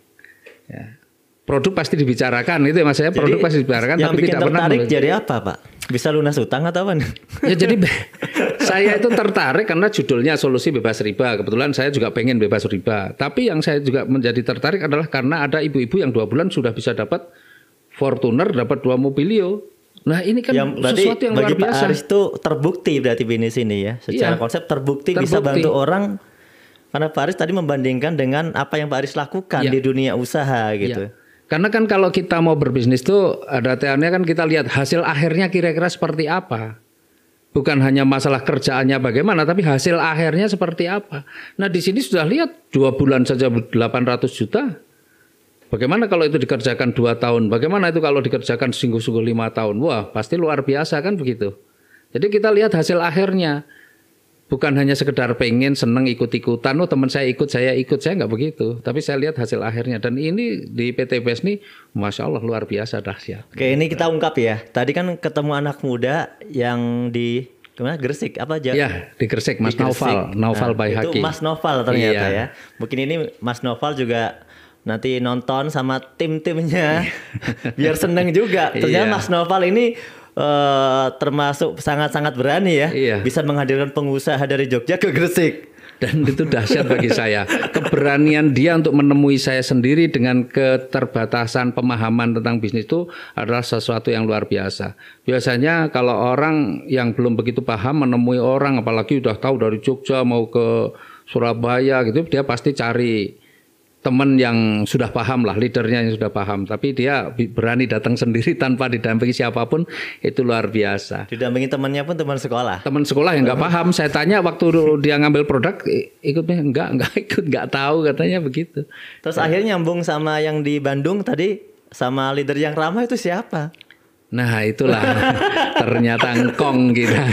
Ya. Produk pasti dibicarakan itu ya Mas saya produk pasti dibicarakan tapi tidak pernah. Yang bikin tertarik jadi apa Pak? Bisa lunas utang atau apa? Ya jadi saya itu tertarik karena judulnya solusi bebas riba. Kebetulan saya juga pengen bebas riba. Tapi yang saya juga menjadi tertarik adalah karena ada ibu-ibu yang 2 bulan sudah bisa dapat Fortuner, dapat 2 Mobilio. Nah ini kan sesuatu yang luar biasa. Bagi Pak Aris itu terbukti berarti bisnis ini ya. Secara konsep terbukti bisa bantu orang. Karena Pak Aris tadi membandingkan dengan apa yang Pak Aris lakukan di dunia usaha gitu. Karena kan kalau kita mau berbisnis tuh ada teorinya kan kita lihat hasil akhirnya kira-kira seperti apa. Bukan hanya masalah kerjaannya bagaimana, tapi hasil akhirnya seperti apa. Nah di sini sudah lihat 2 bulan saja 800 juta. Bagaimana kalau itu dikerjakan 2 tahun? Bagaimana itu kalau dikerjakan sungguh-sungguh 5 tahun? Wah pasti luar biasa kan begitu. Jadi kita lihat hasil akhirnya. Bukan hanya sekedar pengen seneng ikut-ikutan, teman saya ikut, saya nggak begitu. Tapi saya lihat hasil akhirnya dan ini di PT BES ini, masya Allah luar biasa dahsyat. Oke ini kita ungkap ya. Tadi kan ketemu anak muda yang di Gresik apa aja? Ya di Gresik Mas Naufal Baihaqi. Itu Mas Naufal ternyata ya. Mungkin ini Mas Naufal juga nanti nonton sama tim-timnya biar seneng juga. Ternyata Mas Naufal ini termasuk sangat-sangat berani ya, bisa menghadirkan pengusaha dari Jogja ke Gresik. Dan itu dahsyat bagi saya. Keberanian dia untuk menemui saya sendiri dengan keterbatasan pemahaman tentang bisnis itu adalah sesuatu yang luar biasa. Biasanya kalau orang yang belum begitu paham menemui orang, apalagi udah tahu dari Jogja mau ke Surabaya gitu, dia pasti cari teman yang sudah paham lah, leadernya yang sudah paham. Tapi dia berani datang sendiri tanpa didampingi siapapun, itu luar biasa. Didampingi temannya pun teman sekolah. Teman sekolah yang nggak paham. Saya tanya waktu dia ngambil produk, ikutnya nggak ikut, nggak tahu katanya begitu. Terus akhirnya nyambung sama yang di Bandung tadi, sama leader yang ramah itu siapa? Nah itulah ternyata engkong kita.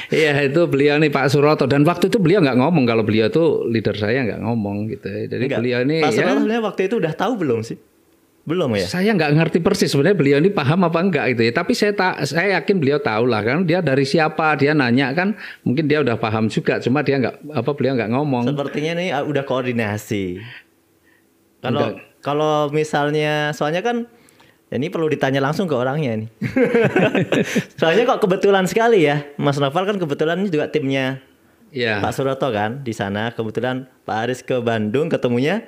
Iya itu beliau nih Pak Suroto, dan waktu itu beliau nggak ngomong kalau beliau tuh leader saya nggak ngomong gitu. Jadi beliau ini Pak Suroto sebenarnya waktu itu udah tahu belum sih? Belum ya? Saya nggak ngerti persis sebenarnya beliau ini paham apa enggak gitu ya. Tapi saya yakin beliau tahu lah kan, dia dari siapa, dia nanya kan, mungkin dia udah paham juga, cuma dia beliau nggak ngomong. Sepertinya nih udah koordinasi. Kalau misalnya soalnya kan ini perlu ditanya langsung ke orangnya nih. Soalnya kok kebetulan sekali ya, Mas Naufal kan kebetulan ini juga timnya Pak Suroto kan di sana. Kebetulan Pak Aris ke Bandung ketemunya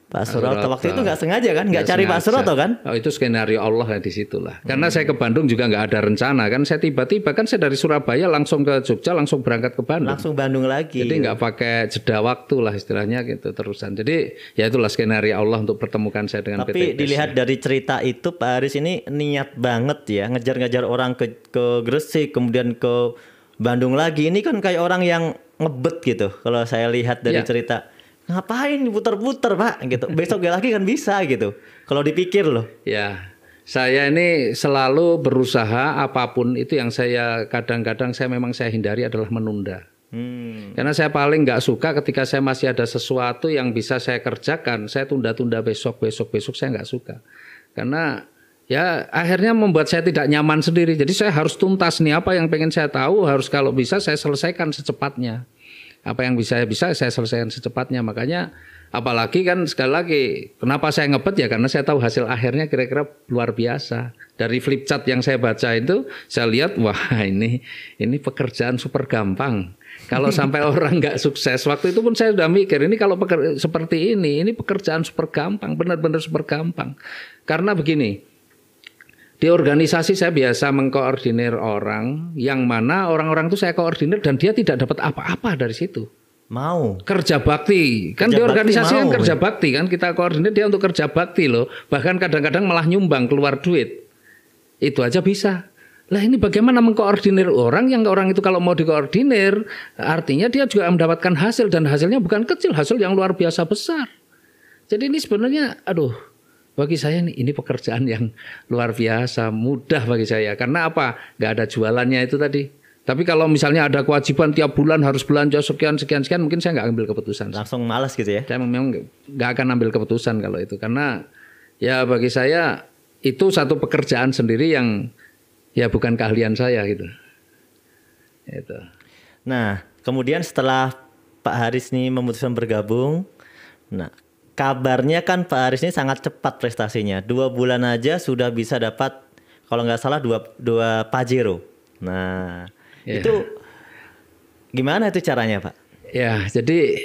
Pak Suroto. Waktu itu nggak sengaja kan, nggak cari Pak Suroto kan? Oh itu skenario Allah di situlah. Karena saya ke Bandung juga nggak ada rencana kan. Saya tiba-tiba kan saya dari Surabaya langsung ke Jogja, langsung berangkat ke Bandung. Langsung Bandung lagi. Jadi nggak pakai jeda waktu lah istilahnya gitu terusan. Jadi ya itulah skenario Allah untuk pertemukan saya dengan PT BES. Tapi dilihat dari cerita itu Pak Aris ini niat banget ya, ngejar-ngejar orang ke Gresik, kemudian ke Bandung lagi. Ini kan kayak orang yang ngebet gitu. Kalau saya lihat dari cerita. Ngapain puter-puter Pak gitu, besok lagi kan bisa gitu kalau dipikir loh. Ya saya ini selalu berusaha apapun itu yang saya kadang-kadang saya hindari adalah menunda. Karena saya paling nggak suka ketika saya masih ada sesuatu yang bisa saya kerjakan, saya tunda-tunda besok saya nggak suka. Karena ya akhirnya membuat saya tidak nyaman sendiri. Jadi saya harus tuntas nih apa yang pengen saya tahu, harus kalau bisa saya selesaikan secepatnya. Apa yang bisa saya selesaikan secepatnya. Makanya apalagi kan sekali lagi kenapa saya ngebet ya karena saya tahu hasil akhirnya kira-kira luar biasa. Dari flip chart yang saya baca itu saya lihat wah ini pekerjaan super gampang. Kalau sampai orang nggak sukses, waktu itu pun saya sudah mikir ini kalau seperti ini pekerjaan super gampang, benar-benar super gampang. Karena begini. Di organisasi saya biasa mengkoordinir orang yang mana orang-orang itu saya koordinir dan dia tidak dapat apa-apa dari situ. Mau kerja bakti kan di organisasi kan kerja bakti kan, kita koordinir dia untuk kerja bakti loh, bahkan kadang-kadang malah nyumbang keluar duit, itu aja bisa. Lah ini bagaimana mengkoordinir orang yang orang itu kalau mau dikoordinir artinya dia juga mendapatkan hasil, dan hasilnya bukan kecil, hasil yang luar biasa besar. Jadi ini sebenarnya bagi saya ini pekerjaan yang luar biasa, mudah bagi saya. Karena apa? Nggak ada jualannya itu tadi. Tapi kalau misalnya ada kewajiban tiap bulan harus belanja sekian, mungkin saya nggak ambil keputusan. Langsung malas gitu ya? Saya memang nggak akan ambil keputusan kalau itu. Karena ya bagi saya itu satu pekerjaan sendiri yang ya bukan keahlian saya gitu. Itu. Nah, kemudian setelah Pak Haris ini memutuskan bergabung, nah kabarnya kan Pak Haris ini sangat cepat prestasinya. 2 bulan aja sudah bisa dapat kalau nggak salah dua Pajero. Nah, itu gimana itu caranya Pak? Ya, jadi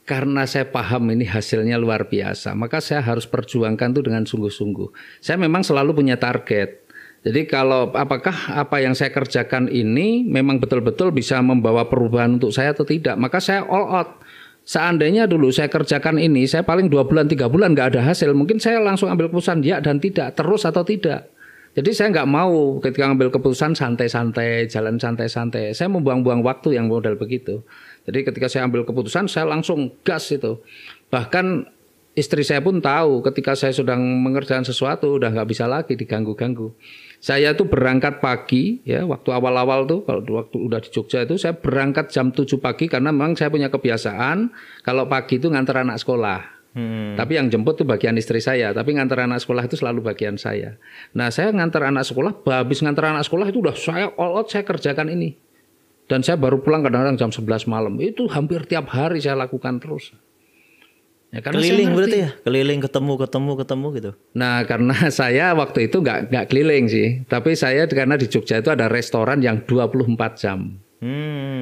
karena saya paham ini hasilnya luar biasa, maka saya harus perjuangkan itu dengan sungguh-sungguh. Saya memang selalu punya target. Jadi kalau apakah apa yang saya kerjakan ini memang betul-betul bisa membawa perubahan untuk saya atau tidak, maka saya all out. Seandainya dulu saya kerjakan ini, saya paling 2 bulan, 3 bulan nggak ada hasil, mungkin saya langsung ambil keputusan ya dan tidak, terus atau tidak. Jadi saya nggak mau ketika ngambil keputusan santai-santai, jalan santai-santai. Saya membuang-buang waktu yang model begitu. Jadi ketika saya ambil keputusan, saya langsung gas itu. Bahkan istri saya pun tahu ketika saya sedang mengerjakan sesuatu, udah nggak bisa lagi diganggu-ganggu. Saya tuh berangkat pagi, ya waktu awal-awal tuh, kalau waktu udah di Jogja itu, saya berangkat jam 7 pagi karena memang saya punya kebiasaan kalau pagi itu nganter anak sekolah. Tapi yang jemput tuh bagian istri saya, tapi ngantar anak sekolah itu selalu bagian saya. Nah saya ngantar anak sekolah, habis ngantar anak sekolah itu udah saya all out, saya kerjakan ini. Dan saya baru pulang kadang-kadang jam 11 malam. Itu hampir tiap hari saya lakukan terus. Ya, keliling berarti ya? Keliling ketemu gitu. Nah karena saya waktu itu nggak keliling sih. Tapi saya karena di Jogja itu ada restoran yang 24 jam.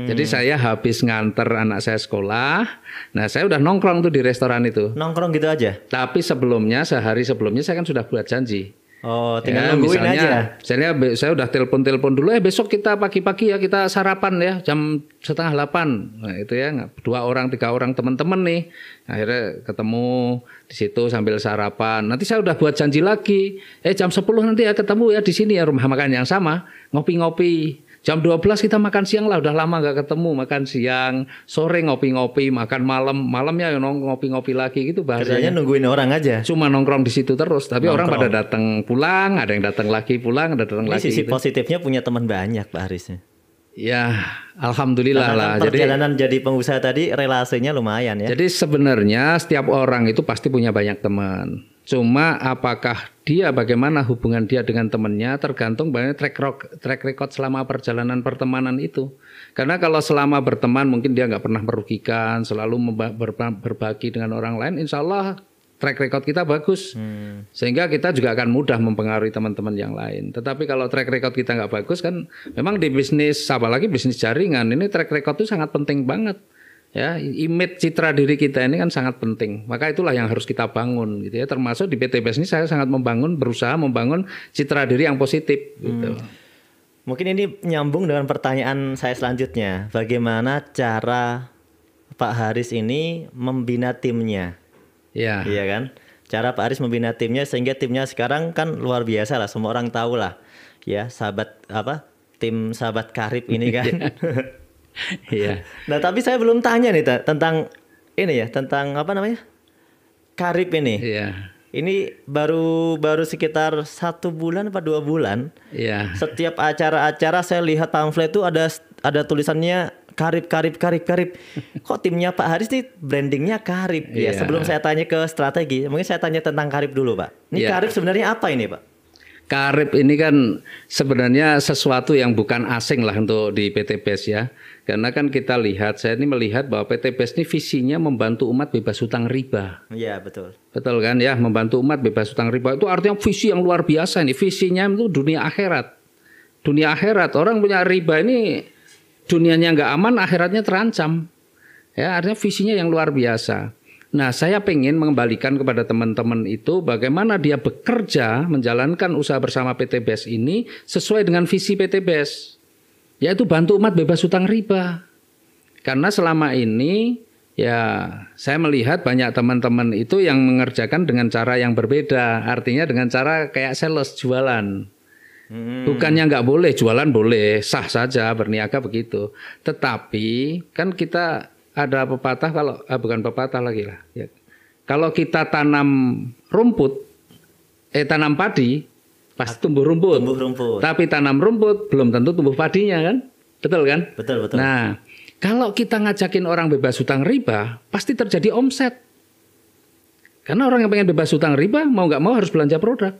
Jadi saya habis nganter anak saya sekolah, nah saya udah nongkrong tuh di restoran itu. Nongkrong gitu aja? Tapi sebelumnya, sehari sebelumnya saya kan sudah buat janji. Oh, tinggal nungguin aja. Saya udah telepon dulu, besok kita pagi-pagi ya kita sarapan ya jam 7:30. Nah itu ya 2 orang 3 orang teman-teman nih. Akhirnya ketemu di situ sambil sarapan. Nanti saya udah buat janji lagi. Jam 10 nanti ya ketemu ya di sini ya rumah makan yang sama, ngopi-ngopi. Jam 12 kita makan siang lah, udah lama gak ketemu, makan siang, sore ngopi-ngopi, makan malamnya ngopi-ngopi lagi gitu bahasanya. Kerjanya nungguin orang aja. Cuma nongkrong di situ terus, tapi orang pada datang pulang, ada yang datang lagi pulang, ada datang lagi. Sisi gitu. Positifnya punya teman banyak Pak Harisnya. Ya, alhamdulillah lah. Perjalanan jadi pengusaha tadi relasinya lumayan ya. Jadi sebenarnya setiap orang itu pasti punya banyak teman. Cuma apakah bagaimana hubungan dia dengan temannya tergantung banyak track record selama perjalanan pertemanan itu. Karena kalau selama berteman mungkin dia nggak pernah merugikan, selalu berbagi dengan orang lain, insya Allah track record kita bagus. Sehingga kita juga akan mudah mempengaruhi teman-teman yang lain. Tetapi kalau track record kita nggak bagus kan, memang di bisnis, apalagi bisnis jaringan, ini track record itu sangat penting banget. Ya, image citra diri kita ini kan sangat penting. Maka itulah yang harus kita bangun gitu ya. Termasuk di PTBS ini saya sangat berusaha membangun citra diri yang positif gitu. Mungkin ini nyambung dengan pertanyaan saya selanjutnya. Bagaimana cara Pak Haris ini membina timnya? Ya. Iya kan? Cara Pak Haris membina timnya sehingga timnya sekarang kan luar biasa lah. Semua orang tahu lah. Ya, tim sahabat karib ini kan. Iya. Nah tapi saya belum tanya nih tentang ini ya, tentang karib ini. Iya. Ini baru sekitar 1 bulan apa 2 bulan. Iya. Setiap acara-acara saya lihat pamflet itu ada tulisannya karib. Kok timnya Pak Haris nih brandingnya karib ya? Sebelum saya tanya ke strategi, mungkin saya tanya tentang karib dulu Pak. Ini karib sebenarnya apa ini Pak? Karib ini kan sebenarnya sesuatu yang bukan asing lah untuk di PTBS ya. Karena kan kita lihat, saya ini melihat bahwa PTBS ini visinya membantu umat bebas hutang riba. Iya betul. Betul kan ya, membantu umat bebas hutang riba itu artinya visi yang luar biasa ini. Visinya itu dunia akhirat. Dunia akhirat, orang punya riba ini dunianya nggak aman, akhiratnya terancam. Ya, artinya visinya yang luar biasa. Nah, saya pengen mengembalikan kepada teman-teman itu bagaimana dia bekerja menjalankan usaha bersama PTBS ini sesuai dengan visi PTBS, yaitu bantu umat bebas hutang riba. Karena selama ini ya saya melihat banyak teman-teman itu yang mengerjakan dengan cara yang berbeda. Artinya dengan cara kayak sales jualan. Bukannya nggak boleh, jualan boleh, sah saja berniaga begitu. Tetapi kan kita ada pepatah bukan pepatah lagi lah. Ya. Kalau kita tanam tanam padi, pasti tumbuh rumput. Tapi tanam rumput belum tentu tumbuh padinya kan, betul kan? Betul. Nah, kalau kita ngajakin orang bebas hutang riba, pasti terjadi omset. Karena orang yang pengen bebas hutang riba mau nggak mau harus belanja produk,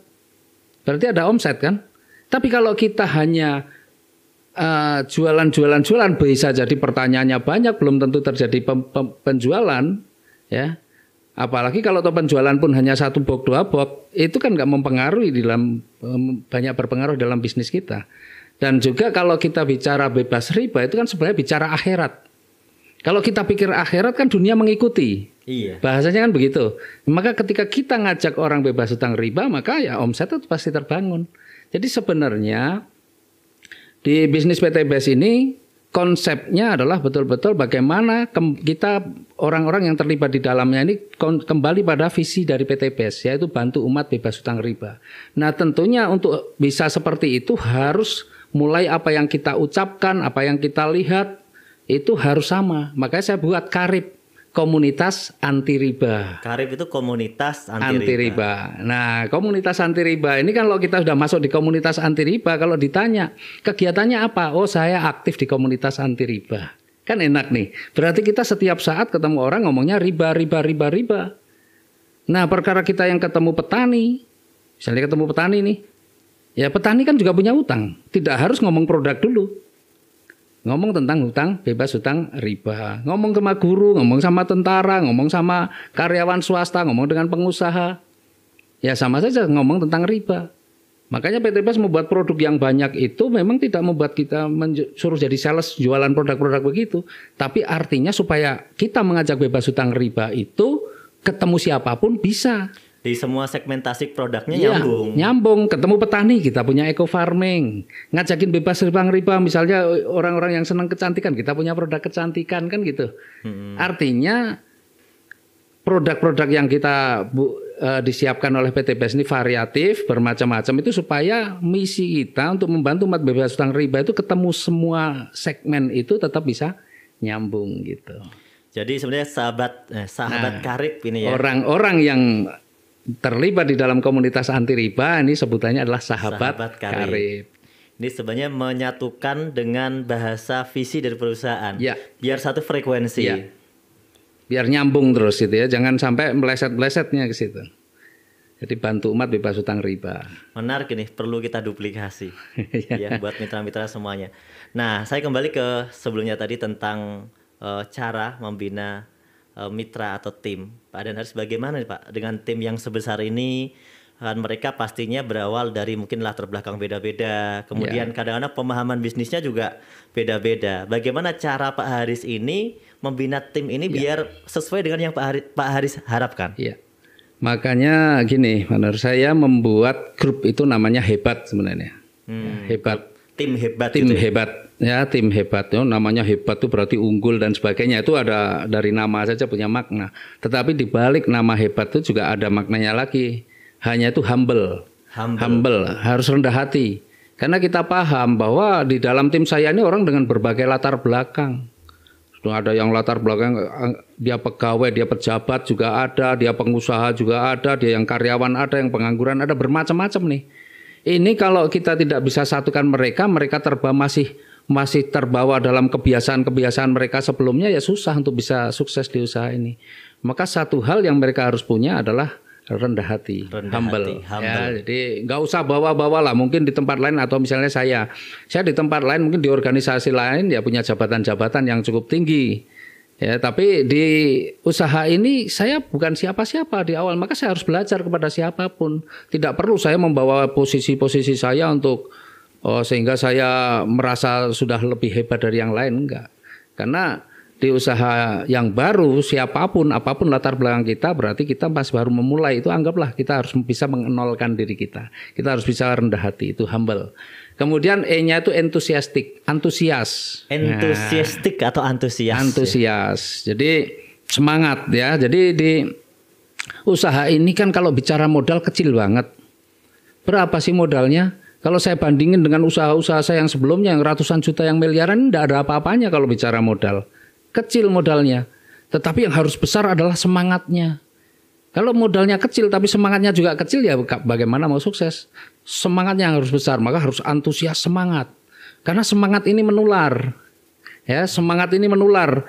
berarti ada omset kan? Tapi kalau kita hanya jualan, bisa jadi pertanyaannya banyak, belum tentu terjadi penjualan, ya. Apalagi kalau penjualan pun hanya 1 box 2 box, itu kan nggak mempengaruhi banyak berpengaruh dalam bisnis kita. Dan juga kalau kita bicara bebas riba, itu kan sebenarnya bicara akhirat. Kalau kita pikir akhirat kan dunia mengikuti. Iya. Bahasanya kan begitu. Maka ketika kita ngajak orang bebas hutang riba, maka ya omset itu pasti terbangun. Jadi sebenarnya di bisnis PTBS ini konsepnya adalah betul-betul bagaimana kita orang-orang yang terlibat di dalamnya ini kembali pada visi dari PTBS, yaitu bantu umat bebas hutang riba. Nah tentunya untuk bisa seperti itu harus mulai apa yang kita ucapkan, apa yang kita lihat itu harus sama. Makanya saya buat Karib, komunitas anti riba. Karib itu komunitas anti riba. Nah, komunitas anti riba ini kan kalau kita sudah masuk di komunitas anti riba, kalau ditanya kegiatannya apa? Oh, saya aktif di komunitas anti riba. Kan enak nih. Berarti kita setiap saat ketemu orang ngomongnya riba. Nah, perkara kita yang ketemu petani, misalnya ketemu petani nih, ya petani kan juga punya utang. Tidak harus ngomong produk dulu. Ngomong tentang hutang, bebas hutang riba. Ngomong sama guru, ngomong sama tentara, ngomong sama karyawan swasta, ngomong dengan pengusaha. Ya sama saja ngomong tentang riba. Makanya PTBS membuat produk yang banyak itu memang tidak membuat kita suruh jadi sales jualan produk-produk begitu. Tapi artinya supaya kita mengajak bebas hutang riba itu ketemu siapapun bisa. Di semua segmentasi produknya nyambung. Ketemu petani, kita punya eco farming. Ngajakin bebas hutang riba, misalnya orang-orang yang senang kecantikan, kita punya produk kecantikan kan gitu. Artinya produk-produk yang kita disiapkan oleh PTBS ini variatif, bermacam-macam itu supaya misi kita untuk membantu umat bebas hutang riba itu ketemu semua segmen itu tetap bisa nyambung gitu. Jadi sebenarnya sahabat Karib ini ya. Orang-orang yang terlibat di dalam komunitas anti riba ini sebutannya adalah sahabat Karib. Ini sebenarnya menyatukan dengan bahasa visi dari perusahaan. Ya. Biar satu frekuensi. Ya. Biar nyambung terus gitu ya. Jangan sampai meleset-melesetnya ke situ. Jadi bantu umat bebas hutang riba. Menarik ini, perlu kita duplikasi ya buat mitra-mitra semuanya. Nah, saya kembali ke sebelumnya tadi tentang cara membina mitra atau tim. Pak Adhan Haris, bagaimana nih Pak dengan tim yang sebesar ini? Kan mereka pastinya berawal dari mungkin latar belakang beda-beda. Kemudian kadang-kadang pemahaman bisnisnya juga beda-beda. Bagaimana cara Pak Haris ini membina tim ini biar sesuai dengan yang Pak Haris harapkan? Iya. Makanya gini, menurut saya membuat grup itu namanya hebat sebenarnya. Hebat. Tim hebat. Tim hebat. Ya, tim hebat. Namanya hebat itu berarti unggul dan sebagainya. Itu ada dari nama saja punya makna. Tetapi di balik nama hebat itu juga ada maknanya lagi. Hanya itu humble. Harus rendah hati. Karena kita paham bahwa di dalam tim saya ini orang dengan berbagai latar belakang. Ada yang latar belakang dia pegawai, dia pejabat juga ada, dia pengusaha juga ada, dia yang karyawan ada, yang pengangguran ada, bermacam-macam nih. Ini kalau kita tidak bisa satukan mereka masih terbawa dalam kebiasaan-kebiasaan mereka sebelumnya, ya susah untuk bisa sukses di usaha ini. Maka satu hal yang mereka harus punya adalah rendah hati, humble. Ya, jadi nggak usah bawa-bawa lah. Mungkin di tempat lain atau misalnya saya di tempat lain, mungkin di organisasi lain ya punya jabatan-jabatan yang cukup tinggi. Ya, tapi di usaha ini saya bukan siapa-siapa di awal, maka saya harus belajar kepada siapapun. Tidak perlu saya membawa posisi-posisi saya untuk sehingga saya merasa sudah lebih hebat dari yang lain, enggak. Karena di usaha yang baru, siapapun, apapun latar belakang kita, berarti kita pas baru memulai, itu anggaplah kita harus bisa mengenolkan diri kita. Kita harus bisa rendah hati, itu humble. Kemudian E-nya itu enthusiastic, antusias. Enthusiastic atau antusias. Antusias. Jadi semangat ya. Jadi di usaha ini kan kalau bicara modal kecil banget. Berapa sih modalnya? Kalau saya bandingin dengan usaha-usaha saya yang sebelumnya yang ratusan juta, yang miliaran, tidak ada apa-apanya kalau bicara modal. Kecil modalnya. Tetapi yang harus besar adalah semangatnya. Kalau modalnya kecil tapi semangatnya juga kecil, ya bagaimana mau sukses? Semangatnya harus besar, maka harus antusias semangat. Karena semangat ini menular. Ya, semangat ini menular.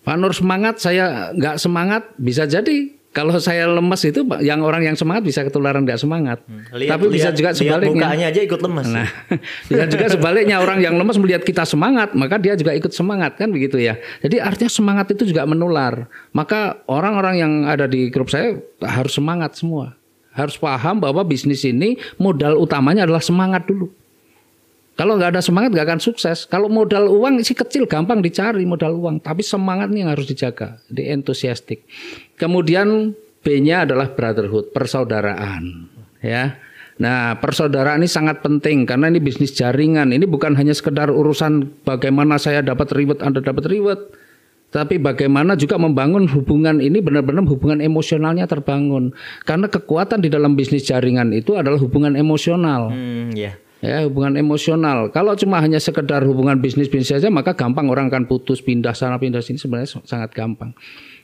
Pak Nur semangat, saya nggak semangat, bisa jadi kalau saya lemes itu yang orang yang semangat bisa ketularan nggak semangat. Tapi bisa juga sebaliknya. Mukanya aja ikut lemes. Nah, bisa juga sebaliknya, orang yang lemes melihat kita semangat, maka dia juga ikut semangat, kan begitu ya. Jadi artinya semangat itu juga menular. Maka orang-orang yang ada di grup saya harus semangat semua. Harus paham bahwa bisnis ini modal utamanya adalah semangat dulu. Kalau nggak ada semangat nggak akan sukses. Kalau modal uang sih kecil, gampang dicari modal uang, tapi semangatnya yang harus dijaga. Jadi enthusiastic. Kemudian B-nya adalah brotherhood, persaudaraan. Ya. Nah, persaudaraan ini sangat penting karena ini bisnis jaringan. Ini bukan hanya sekedar urusan bagaimana saya dapat reward, Anda dapat reward, tapi bagaimana juga membangun hubungan ini benar-benar hubungan emosionalnya terbangun. Karena kekuatan di dalam bisnis jaringan itu adalah hubungan emosional. Ya, hubungan emosional. Kalau cuma hanya sekedar hubungan bisnis saja, maka gampang orang akan putus, pindah sana, pindah sini, sebenarnya sangat gampang.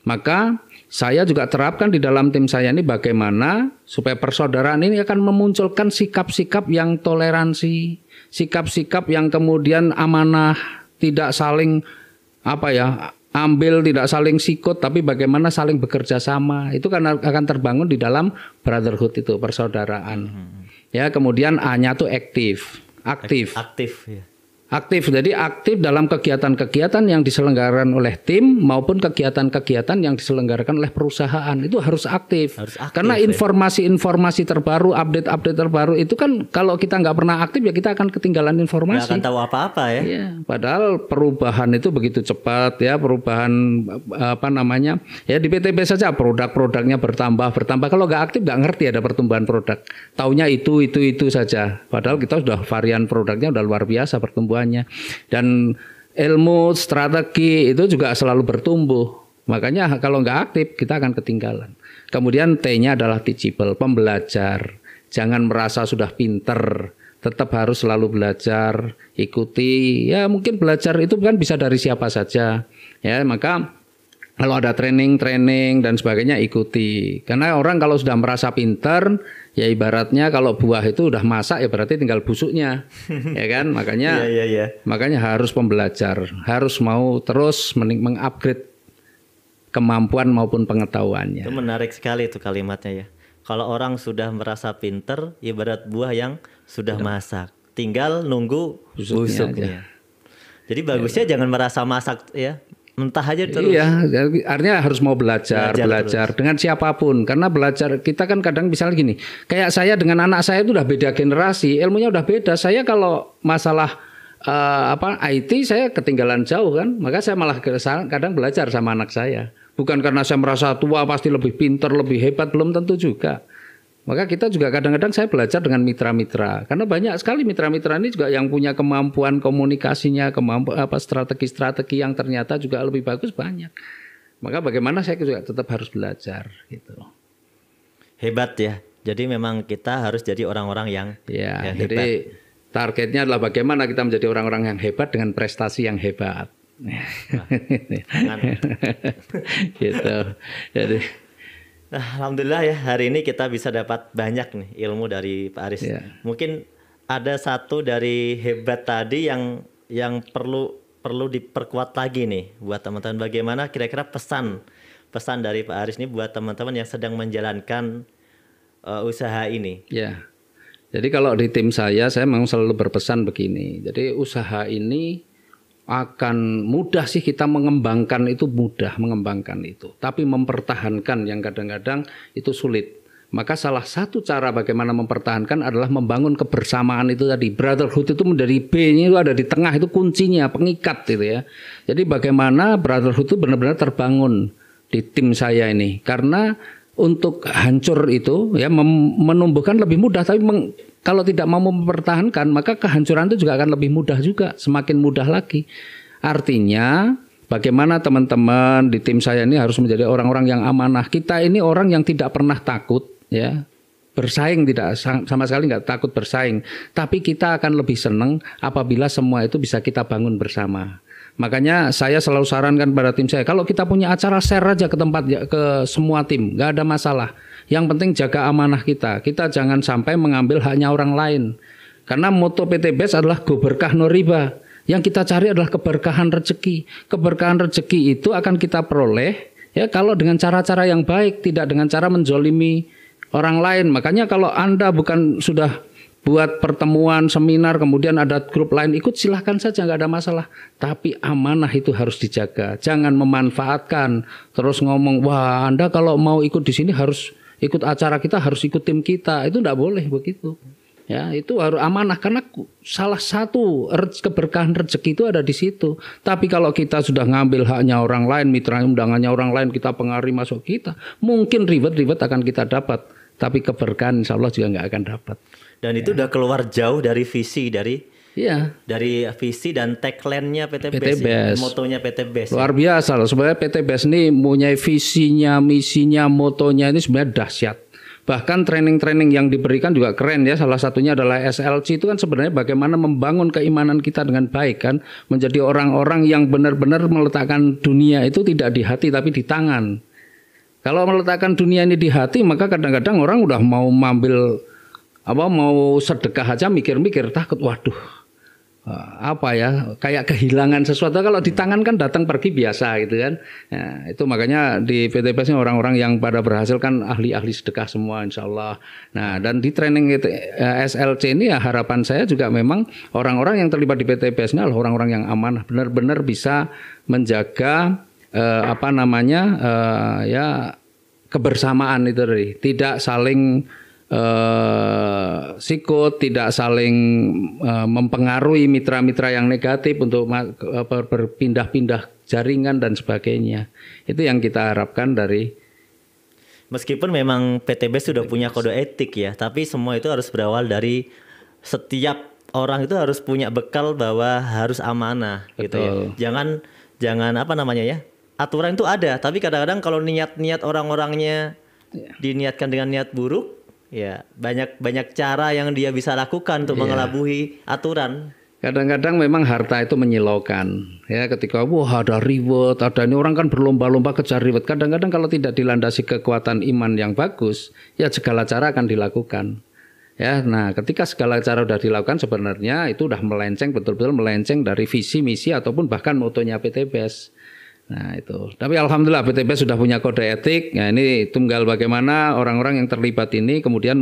Maka saya juga terapkan di dalam tim saya ini bagaimana supaya persaudaraan ini akan memunculkan sikap-sikap yang toleransi, sikap-sikap yang kemudian amanah, tidak saling ambil, tidak saling sikut, tapi bagaimana saling bekerja sama. Itu kan akan terbangun di dalam brotherhood itu, persaudaraan. Ya, kemudian A-nya tuh aktif. Ya. Aktif, jadi aktif dalam kegiatan-kegiatan yang diselenggarakan oleh tim maupun kegiatan-kegiatan yang diselenggarakan oleh perusahaan. Itu harus aktif. Karena informasi-informasi terbaru, update-update terbaru itu kan kalau kita nggak pernah aktif ya kita akan ketinggalan informasi. Nggak akan tahu apa-apa ya. Ya. Padahal perubahan itu begitu cepat ya, perubahan ya di PTB saja produk-produknya bertambah. Kalau nggak aktif nggak ngerti ada pertumbuhan produk. Taunya itu saja. Padahal kita sudah varian produknya udah luar biasa pertumbuhan. Dan ilmu strategi itu juga selalu bertumbuh. Makanya kalau nggak aktif kita akan ketinggalan. Kemudian T-nya adalah teachable, pembelajar. Jangan merasa sudah pinter, tetap harus selalu belajar, ikuti. Ya mungkin belajar itu kan bisa dari siapa saja. Ya maka kalau ada training dan sebagainya ikuti. Karena orang kalau sudah merasa pintar, ya ibaratnya kalau buah itu udah masak ya berarti tinggal busuknya. Ya kan? Makanya makanya harus pembelajar, harus mau terus mengupgrade kemampuan maupun pengetahuannya. Itu menarik sekali itu kalimatnya ya. Kalau orang sudah merasa pintar, ibarat buah yang sudah masak, tinggal nunggu busuknya. Jadi bagusnya jangan merasa masak ya. Mentah aja terus. Iya, artinya harus mau belajar dengan siapapun. Karena belajar kita kan kadang misalnya gini, kayak saya dengan anak saya itu udah beda generasi, ilmunya udah beda. Saya kalau masalah IT saya ketinggalan jauh kan, maka saya malah kadang belajar sama anak saya. Bukan karena saya merasa tua pasti lebih pintar, lebih hebat, belum tentu juga. Maka kita juga kadang-kadang saya belajar dengan mitra-mitra. Karena banyak sekali mitra-mitra ini juga yang punya kemampuan komunikasinya, strategi-strategi yang ternyata juga lebih bagus banyak. Maka bagaimana saya juga tetap harus belajar gitu. Hebat ya. Jadi memang kita harus jadi orang-orang yang hebat. Jadi targetnya adalah bagaimana kita menjadi orang-orang yang hebat dengan prestasi yang hebat. Gitu. Jadi nah, alhamdulillah ya hari ini kita bisa dapat banyak nih ilmu dari Pak Aris. Mungkin ada satu dari hebat tadi yang perlu diperkuat lagi nih buat teman-teman. Bagaimana kira-kira pesan dari Pak Aris ini buat teman-teman yang sedang menjalankan usaha ini? Ya. Jadi kalau di tim saya memang selalu berpesan begini. Jadi usaha ini akan mudah sih kita mengembangkan itu, tapi mempertahankan yang kadang-kadang itu sulit. Maka salah satu cara bagaimana mempertahankan adalah membangun kebersamaan itu tadi. Brotherhood itu dari B-nya itu ada di tengah, itu kuncinya, pengikat gitu ya. Jadi bagaimana brotherhood itu benar-benar terbangun di tim saya ini. Karena untuk hancur itu ya menumbuhkan lebih mudah, tapi kalau tidak mau mempertahankan, maka kehancuran itu juga akan lebih mudah juga, semakin mudah lagi. Artinya bagaimana teman-teman di tim saya ini harus menjadi orang-orang yang amanah. Kita ini orang yang tidak pernah takut, ya, bersaing, tidak sama sekali nggak takut bersaing. Tapi kita akan lebih senang apabila semua itu bisa kita bangun bersama. Makanya saya selalu sarankan pada tim saya, kalau kita punya acara share aja ke tempat, ke semua tim, nggak ada masalah. Yang penting jaga amanah kita. Kita jangan sampai mengambil haknya orang lain. Karena moto PT BES adalah go berkah no riba. Yang kita cari adalah keberkahan rezeki. Keberkahan rezeki itu akan kita peroleh ya kalau dengan cara-cara yang baik, tidak dengan cara menzolimi orang lain. Makanya kalau Anda bukan sudah buat pertemuan, seminar, kemudian ada grup lain ikut, silahkan saja, nggak ada masalah. Tapi amanah itu harus dijaga. Jangan memanfaatkan, terus ngomong, wah Anda kalau mau ikut di sini harus ikut acara kita, harus ikut tim kita. Itu nggak boleh begitu. Ya, itu harus amanah karena salah satu keberkahan rezeki itu ada di situ. Tapi kalau kita sudah ngambil haknya orang lain, mitra undangannya orang lain, kita pengaruhi masuk kita, mungkin ribet-ribet akan kita dapat. Tapi keberkahan insya Allah juga nggak akan dapat. Dan itu udah keluar jauh dari visi dari visi dan tagline-nya PT BES, motonya PT BES. Luar biasa loh. Sebenarnya PT BES ini punya visinya, misinya, motonya ini sebenarnya dahsyat. Bahkan training-training yang diberikan juga keren ya. Salah satunya adalah SLC, itu kan sebenarnya bagaimana membangun keimanan kita dengan baik kan. Menjadi orang-orang yang benar-benar meletakkan dunia itu tidak di hati tapi di tangan. Kalau meletakkan dunia ini di hati, maka kadang-kadang orang udah mau mau sedekah aja mikir-mikir, takut, waduh, kayak kehilangan sesuatu. Kalau di tangan kan datang pergi biasa gitu kan. Nah, itu makanya di PT BES ini orang-orang yang pada berhasil kan ahli-ahli sedekah semua insya Allah. Nah, dan di training SLC ini ya harapan saya juga memang orang-orang yang terlibat di PT BES ini adalah orang-orang yang amanah, benar-benar bisa menjaga kebersamaan itu tadi, tidak saling sikut, tidak saling mempengaruhi mitra-mitra yang negatif untuk berpindah-pindah jaringan dan sebagainya. Itu yang kita harapkan dari. Meskipun memang PT BES sudah punya kode etik ya, tapi semua itu harus berawal dari setiap orang itu harus punya bekal bahwa harus amanah. Betul. Gitu ya. Jangan aturan itu ada, tapi kadang-kadang kalau niat orang-orangnya diniatkan dengan niat buruk, ya banyak cara yang dia bisa lakukan untuk mengelabui aturan. Kadang-kadang memang harta itu menyilaukan. Ya, ketika ada ribet, ada ini orang kan berlomba-lomba kejar ribet. Kadang-kadang kalau tidak dilandasi kekuatan iman yang bagus, ya segala cara akan dilakukan. Ya, nah ketika segala cara sudah dilakukan sebenarnya itu sudah melenceng, betul-betul melenceng dari visi, misi ataupun bahkan motonya PT BES. Nah itu, tapi alhamdulillah PT BES sudah punya kode etik. Nah ini tunggal bagaimana orang-orang yang terlibat ini kemudian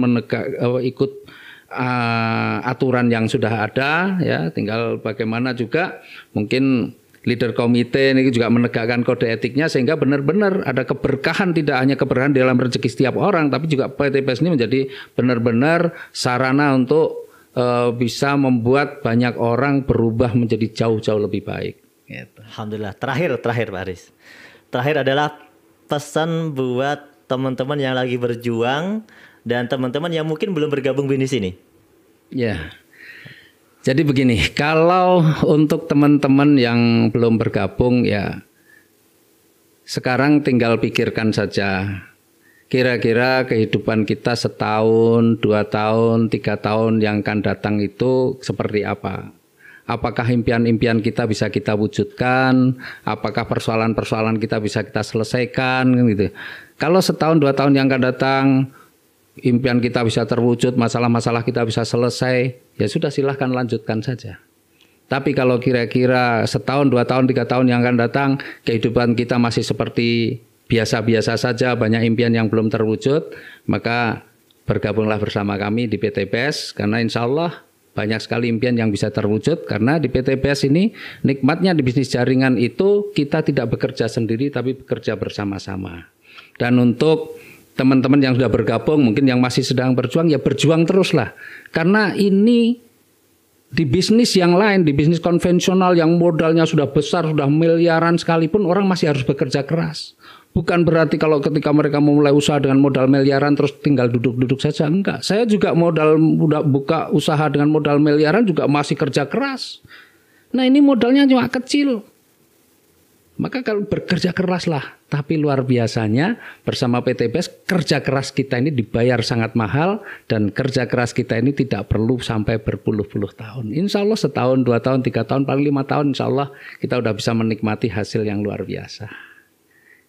ikut aturan yang sudah ada. Ya, tinggal bagaimana juga mungkin leader komite ini juga menegakkan kode etiknya sehingga benar-benar ada keberkahan, tidak hanya keberkahan dalam rezeki setiap orang, tapi juga PT BES ini menjadi benar-benar sarana untuk bisa membuat banyak orang berubah menjadi jauh-jauh lebih baik. Gitu. Alhamdulillah. Terakhir Pak Aris. Terakhir adalah pesan buat teman-teman yang lagi berjuang dan teman-teman yang mungkin belum bergabung di sini. Ya. Jadi begini, kalau untuk teman-teman yang belum bergabung ya sekarang tinggal pikirkan saja. Kira-kira kehidupan kita setahun, 2 tahun, 3 tahun yang akan datang itu seperti apa? Apakah impian-impian kita bisa kita wujudkan? Apakah persoalan-persoalan kita bisa kita selesaikan? Gitu. Kalau setahun 2 tahun yang akan datang, impian kita bisa terwujud, masalah-masalah kita bisa selesai, ya sudah silahkan lanjutkan saja. Tapi kalau kira-kira setahun, 2 tahun, 3 tahun yang akan datang, kehidupan kita masih seperti biasa-biasa saja, banyak impian yang belum terwujud, maka bergabunglah bersama kami di PT BES, karena insya Allah banyak sekali impian yang bisa terwujud karena di PT BES ini nikmatnya di bisnis jaringan itu kita tidak bekerja sendiri tapi bekerja bersama-sama. Dan untuk teman-teman yang sudah bergabung mungkin yang masih sedang berjuang ya berjuang teruslah. Karena ini di bisnis yang lain, di bisnis konvensional yang modalnya sudah besar, sudah miliaran sekalipun orang masih harus bekerja keras. Bukan berarti kalau ketika mereka memulai usaha dengan modal miliaran terus tinggal duduk-duduk saja, enggak. Saya juga udah buka usaha dengan modal miliaran juga masih kerja keras. Nah ini modalnya cuma kecil. Maka kalau bekerja keraslah, tapi luar biasanya bersama PT BES kerja keras kita ini dibayar sangat mahal dan kerja keras kita ini tidak perlu sampai berpuluh-puluh tahun. Insya Allah setahun, 2 tahun, 3 tahun, paling 5 tahun insya Allah kita udah bisa menikmati hasil yang luar biasa.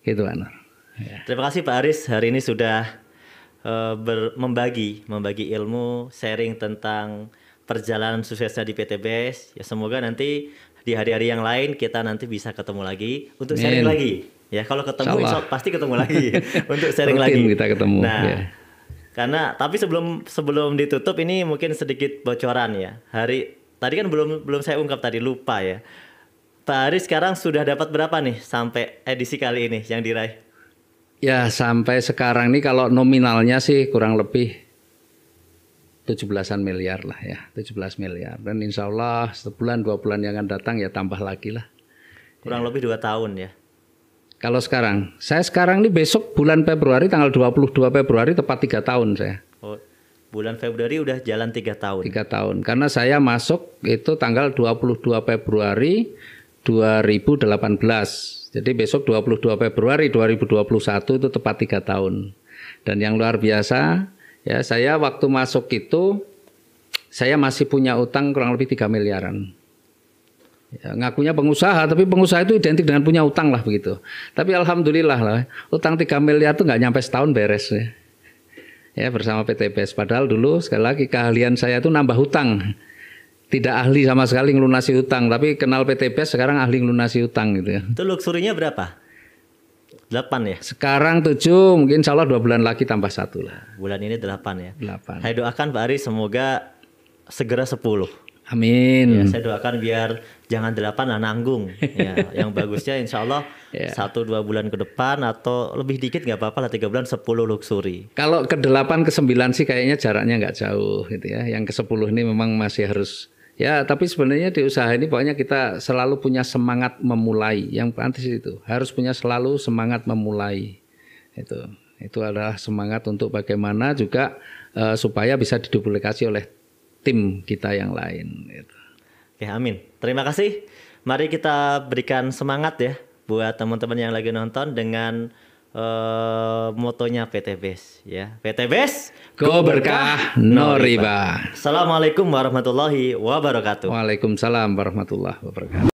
Gitu Anwar. Ya. Terima kasih Pak Aris hari ini sudah membagi ilmu, sharing tentang perjalanan suksesnya di PT BES. Ya semoga nanti di hari-hari yang lain kita nanti bisa ketemu lagi untuk sharing lagi. Ya kalau ketemu pasti ketemu lagi untuk sharing lagi. Kita ketemu. Nah, karena tapi sebelum ditutup ini mungkin sedikit bocoran ya. Tadi kan belum saya ungkap tadi, lupa ya. Pak Aris sekarang sudah dapat berapa nih sampai edisi kali ini yang diraih? Ya sampai sekarang nih kalau nominalnya sih kurang lebih 17-an miliar lah ya, 17 miliar. Dan insya Allah sebulan 2 bulan yang akan datang ya tambah lagi lah. Kurang lebih 2 tahun ya. Kalau saya sekarang nih besok bulan Februari tanggal 22 Februari tepat 3 tahun saya. Oh, bulan Februari udah jalan 3 tahun. 3 tahun. Karena saya masuk itu tanggal 22 Februari 2018. Jadi besok 22 Februari 2021 itu tepat 3 tahun. Dan yang luar biasa, ya saya waktu masuk itu saya masih punya utang kurang lebih 3 miliaran. Ya, ngakunya pengusaha, tapi pengusaha itu identik dengan punya utang lah begitu. Tapi alhamdulillah lah, utang 3 miliar itu nggak nyampe setahun beres ya. Ya bersama PT BES. Padahal dulu sekali lagi keahlian saya itu nambah hutang. Tidak ahli sama sekali ngelunasi utang, tapi kenal PT BES sekarang ahli ngelunasi utang gitu ya. Itu luxury-nya berapa? 8 ya? Sekarang 7, mungkin insya Allah 2 bulan lagi tambah 1 lah. Bulan ini 8 ya? 8. Saya doakan Pak Aris semoga segera 10. Amin. Ya, saya doakan biar jangan 8 lah nanggung. Ya, yang bagusnya insya Allah 1-2 bulan ke depan atau lebih dikit nggak apa-apa lah 3 bulan 10 luxury. Kalau ke 8 ke 9 sih kayaknya jaraknya nggak jauh gitu ya. Yang ke 10 ini memang masih harus. Ya, tapi sebenarnya di usaha ini pokoknya kita selalu punya semangat memulai. Yang pantas itu harus punya selalu semangat memulai. Itu adalah semangat untuk bagaimana juga supaya bisa diduplikasi oleh tim kita yang lain. Gitu. Oke, amin. Terima kasih. Mari kita berikan semangat ya buat teman-teman yang lagi nonton dengan motonya PT BES ya. PT BES Go berkah no riba. Assalamualaikum warahmatullahi wabarakatuh. Waalaikumsalam warahmatullahi wabarakatuh.